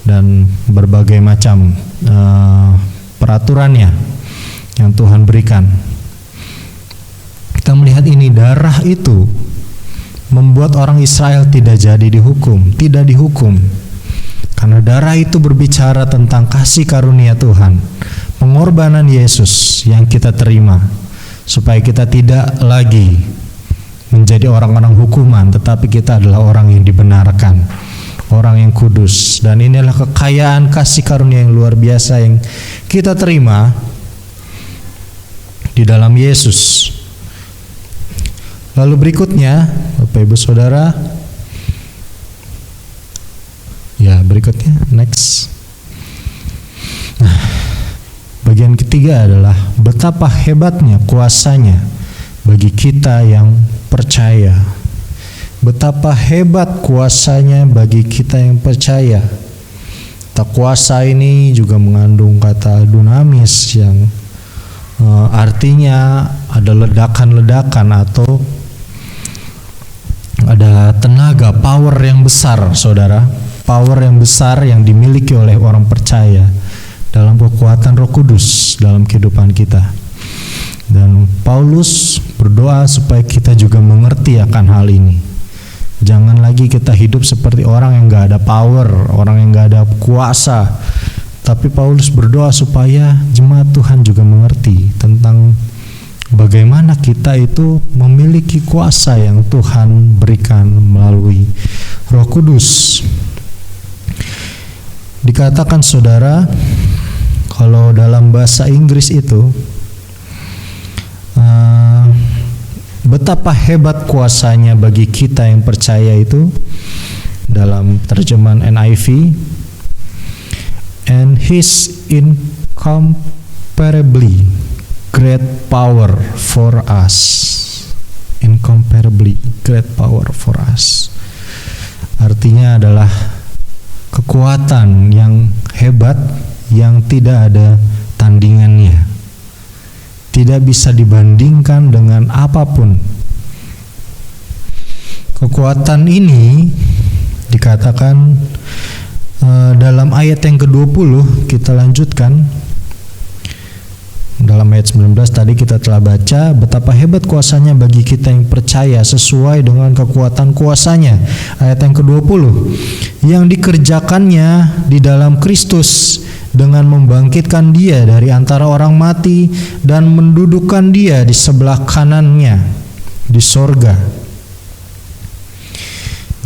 dan berbagai macam peraturannya yang Tuhan berikan. Kita melihat ini, darah itu membuat orang Israel tidak jadi dihukum, tidak dihukum. Karena darah itu berbicara tentang kasih karunia Tuhan, pengorbanan Yesus yang kita terima, supaya kita tidak lagi menjadi orang-orang hukuman, tetapi kita adalah orang yang dibenarkan, orang yang kudus. Dan inilah kekayaan kasih karunia yang luar biasa yang kita terima di dalam Yesus. Lalu berikutnya, Bapak Ibu Saudara, ya berikutnya, next. Nah, bagian ketiga adalah betapa hebatnya kuasanya bagi kita yang percaya. Betapa hebat kuasanya bagi kita yang percaya. Kata kuasa ini juga mengandung kata dunamis yang artinya ada ledakan-ledakan atau ada tenaga, power yang besar, saudara. Power yang besar yang dimiliki oleh orang percaya dalam kekuatan Roh Kudus dalam kehidupan kita. Dan Paulus berdoa supaya kita juga mengerti akan hal ini. Jangan lagi kita hidup seperti orang yang gak ada power, orang yang gak ada kuasa. Tapi Paulus berdoa supaya jemaat Tuhan juga mengerti tentang bagaimana kita itu memiliki kuasa yang Tuhan berikan melalui Roh Kudus. Dikatakan, saudara, kalau dalam bahasa Inggris itu betapa hebat kuasanya bagi kita yang percaya itu dalam terjemahan NIV, and His incomparably great power for us. Incomparably great power for us. Artinya adalah kekuatan yang hebat yang tidak ada tandingannya, tidak bisa dibandingkan dengan apapun. Kekuatan ini dikatakan dalam ayat yang ke-20, kita lanjutkan Dalam ayat 19 tadi kita telah baca betapa hebat kuasanya bagi kita yang percaya sesuai dengan kekuatan kuasanya. Ayat yang ke-20, yang dikerjakannya di dalam Kristus dengan membangkitkan dia dari antara orang mati dan mendudukkan dia di sebelah kanannya di sorga.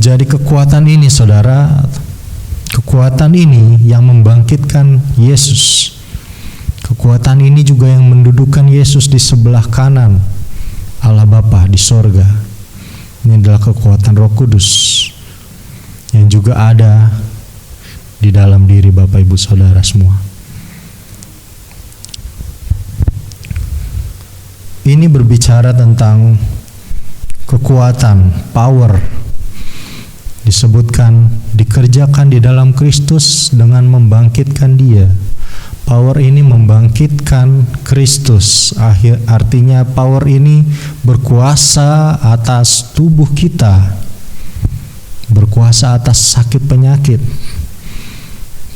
Jadi kekuatan ini saudara, kekuatan ini yang membangkitkan Yesus. Kekuatan ini juga yang mendudukkan Yesus di sebelah kanan Allah Bapa di sorga. Ini adalah kekuatan Roh Kudus yang juga ada di dalam diri Bapak Ibu Saudara semua. Ini berbicara tentang kekuatan, power. Disebutkan dikerjakan di dalam Kristus dengan membangkitkan dia. Power ini membangkitkan Kristus. Artinya power ini berkuasa atas tubuh kita, berkuasa atas sakit penyakit.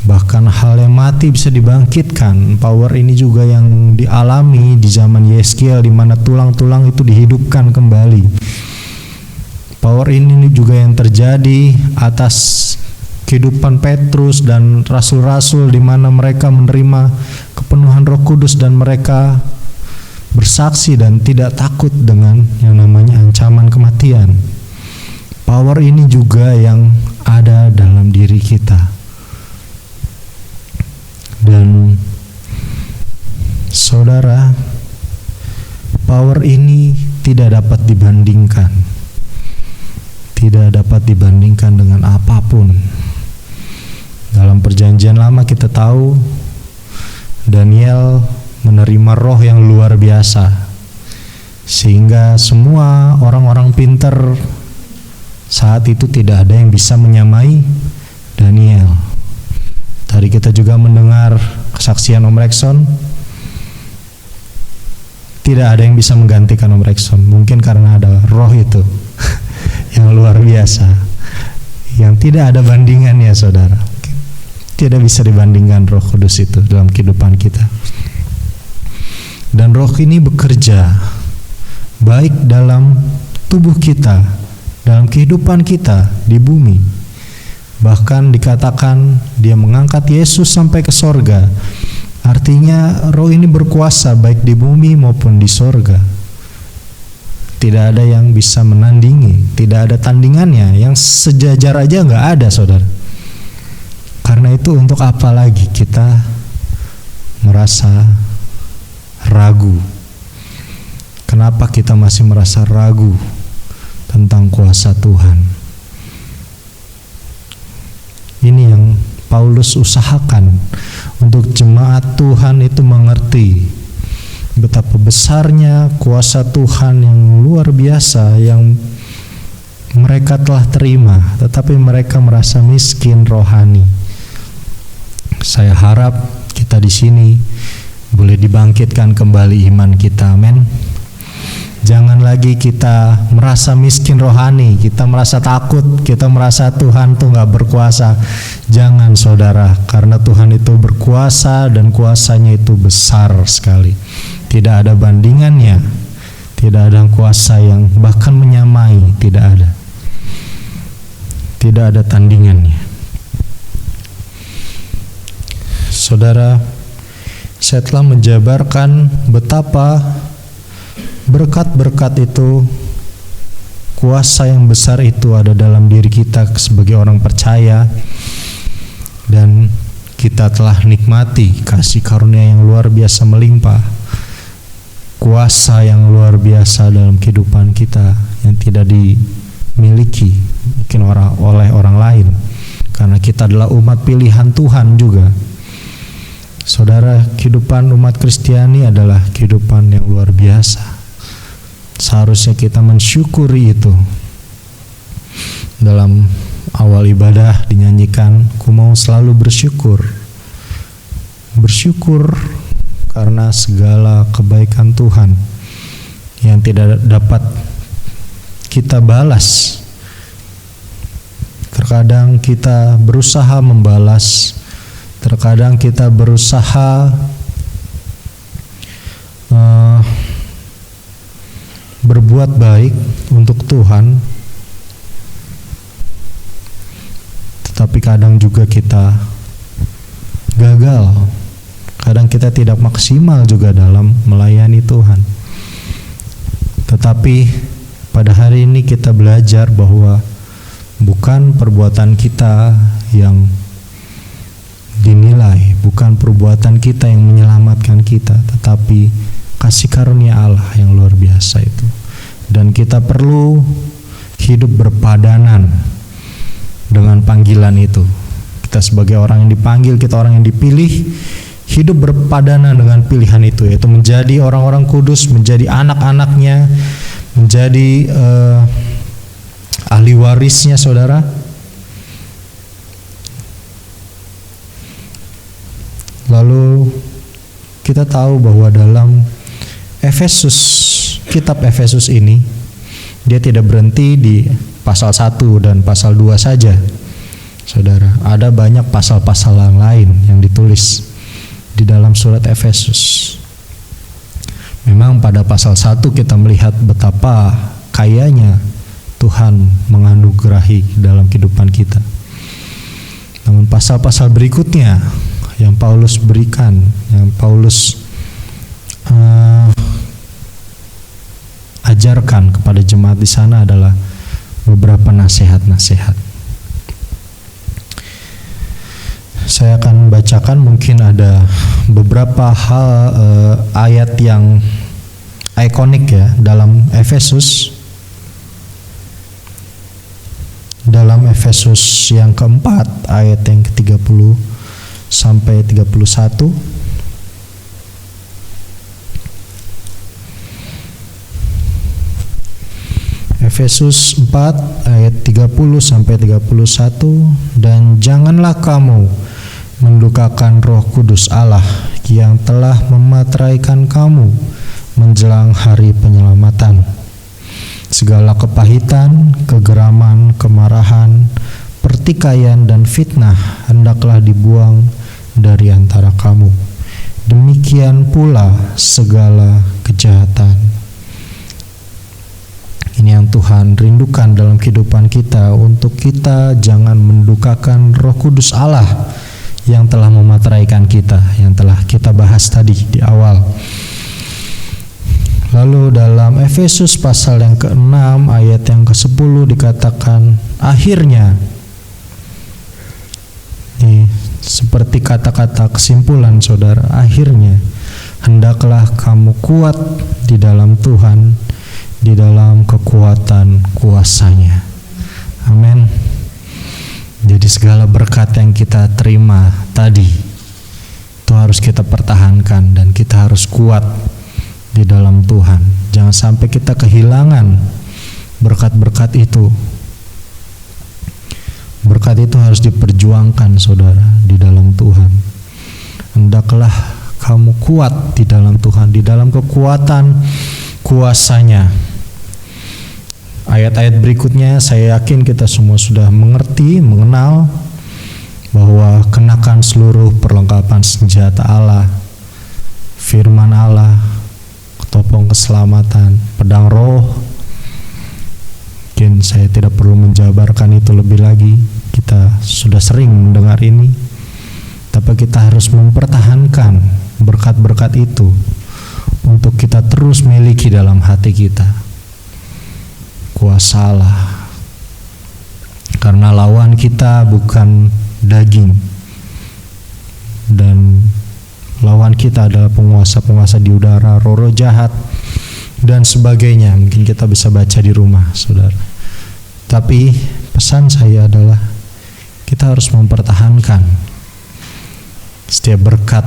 Bahkan hal yang mati bisa dibangkitkan. Power ini juga yang dialami di zaman Yeskiel, di mana tulang-tulang itu dihidupkan kembali. Power ini juga yang terjadi atas kehidupan Petrus dan rasul-rasul, di mana mereka menerima kepenuhan Roh Kudus dan mereka bersaksi dan tidak takut dengan yang namanya ancaman kematian. Power ini juga yang ada dalam diri kita. Dan saudara, power ini tidak dapat dibandingkan. Tidak dapat dibandingkan dengan apapun. Dalam perjanjian lama kita tahu Daniel menerima roh yang luar biasa, sehingga semua orang-orang pintar saat itu tidak ada yang bisa menyamai Daniel. Tadi kita juga mendengar kesaksian Om Rekson, tidak ada yang bisa menggantikan Om Rekson, mungkin karena ada roh itu yang luar biasa, yang tidak ada bandingannya saudara. Tidak bisa dibandingkan Roh Kudus itu dalam kehidupan kita. Dan roh ini bekerja baik dalam tubuh kita, dalam kehidupan kita di bumi. Bahkan dikatakan dia mengangkat Yesus sampai ke sorga. Artinya roh ini berkuasa baik di bumi maupun di sorga. Tidak ada yang bisa menandingi, tidak ada tandingannya, yang sejajar aja nggak ada saudara. Karena itu untuk apa lagi kita merasa ragu? Kenapa kita masih merasa ragu tentang kuasa Tuhan? Ini yang Paulus usahakan untuk jemaat Tuhan itu mengerti betapa besarnya kuasa Tuhan yang luar biasa yang mereka telah terima, tetapi mereka merasa miskin rohani. Saya harap kita di sini boleh dibangkitkan kembali iman kita, amin. Jangan lagi kita merasa miskin rohani, kita merasa takut, kita merasa Tuhan tuh nggak berkuasa. Jangan saudara, karena Tuhan itu berkuasa dan kuasanya itu besar sekali. Tidak ada bandingannya, tidak ada kuasa yang bahkan menyamai, tidak ada. Tidak ada tandingannya. Saudara, saya telah menjabarkan betapa berkat-berkat itu, kuasa yang besar itu ada dalam diri kita sebagai orang percaya, dan kita telah nikmati kasih karunia yang luar biasa melimpah, kuasa yang luar biasa dalam kehidupan kita yang tidak dimiliki mungkin oleh orang lain, karena kita adalah umat pilihan Tuhan juga. Saudara, kehidupan umat Kristiani adalah kehidupan yang luar biasa. Seharusnya kita mensyukuri itu. Dalam awal ibadah dinyanyikan, ku mau selalu bersyukur. Bersyukur karena segala kebaikan Tuhan yang tidak dapat kita balas. Terkadang kita berusaha membalas, terkadang kita berusaha berbuat baik untuk Tuhan, tetapi kadang juga kita gagal. Kadang kita tidak maksimal juga dalam melayani Tuhan. Tetapi pada hari ini kita belajar bahwa bukan perbuatan kita yang dinilai, bukan perbuatan kita yang menyelamatkan kita, tetapi kasih karunia Allah yang luar biasa itu. Dan kita perlu hidup berpadanan dengan panggilan itu. Kita sebagai orang yang dipanggil, kita orang yang dipilih, hidup berpadanan dengan pilihan itu, yaitu menjadi orang-orang kudus, menjadi anak-anaknya, menjadi ahli warisnya, saudara. Lalu kita tahu bahwa dalam Efesus, kitab Efesus ini, dia tidak berhenti di pasal 1 dan pasal 2 saja, saudara. Ada banyak pasal-pasal yang lain yang ditulis di dalam surat Efesus. Memang pada pasal 1 kita melihat betapa kayanya Tuhan menganugerahi dalam kehidupan kita. Namun pasal-pasal berikutnya yang Paulus berikan, yang Paulus ajarkan kepada jemaat di sana adalah beberapa nasihat-nasihat. Saya akan bacakan, mungkin ada beberapa hal ayat yang ikonik ya dalam Efesus. Dalam Efesus yang keempat ayat yang ke-30 sampai 31. Efesus 4 ayat 30 sampai 31. Dan janganlah kamu mendukakan Roh Kudus Allah yang telah memeteraikan kamu menjelang hari penyelamatan. Segala kepahitan, kegeraman, kemarahan, pertikaian dan fitnah hendaklah dibuang dari antara kamu. Demikian pula segala kejahatan. Ini yang Tuhan rindukan dalam kehidupan kita, untuk kita jangan mendukakan Roh Kudus Allah yang telah memeteraikan kita, yang telah kita bahas tadi di awal. Lalu dalam Efesus pasal yang ke-6 ayat yang ke-10 dikatakan, akhirnya, ini seperti kata-kata kesimpulan saudara, akhirnya hendaklah kamu kuat di dalam Tuhan, di dalam kekuatan kuasa-Nya. Amin. Jadi segala berkat yang kita terima tadi itu harus kita pertahankan, dan kita harus kuat di dalam Tuhan. Jangan sampai kita kehilangan berkat-berkat itu. Berkat itu harus diperjuangkan saudara di dalam Tuhan. Hendaklah kamu kuat di dalam Tuhan, di dalam kekuatan kuasa-Nya. Ayat-ayat berikutnya saya yakin kita semua sudah mengerti, mengenal bahwa kenakan seluruh perlengkapan senjata Allah, firman Allah, topeng keselamatan, pedang roh. Mungkin saya tidak perlu menjabarkan itu lebih lagi, kita sudah sering mendengar ini. Tapi kita harus mempertahankan berkat-berkat itu untuk kita terus miliki dalam hati kita. Kuasa Allah, karena lawan kita bukan daging, dan lawan kita adalah penguasa-penguasa di udara, roh-roh jahat dan sebagainya. Mungkin kita bisa baca di rumah saudara. Tapi pesan saya adalah kita harus mempertahankan setiap berkat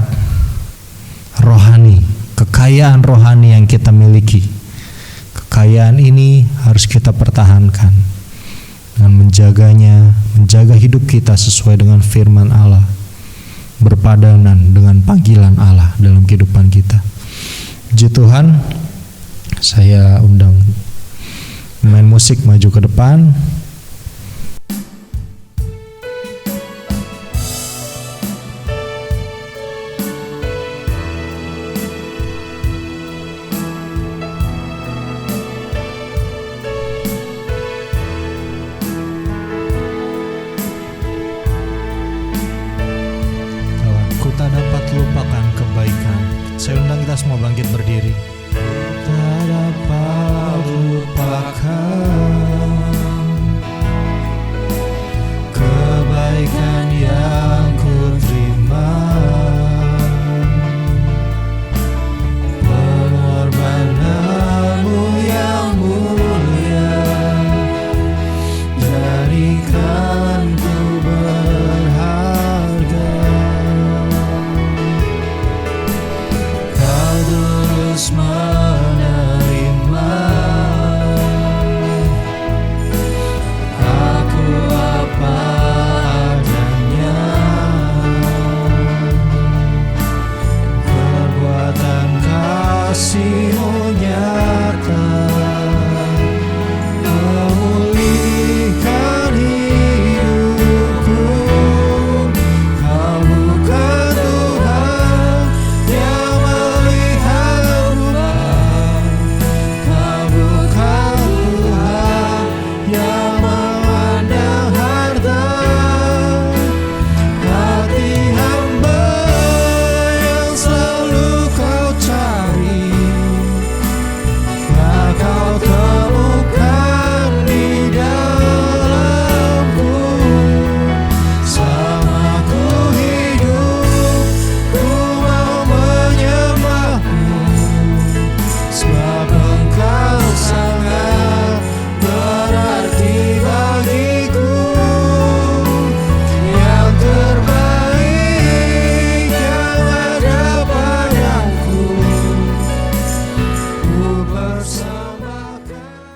rohani, kekayaan rohani yang kita miliki. Kekayaan ini harus kita pertahankan dengan menjaganya, menjaga hidup kita sesuai dengan firman Allah, berpadanan dengan panggilan Allah dalam kehidupan kita. Puji Tuhan. Saya undang main musik maju ke depan. kita semua bangkit berdiri. Tak dapat lupakan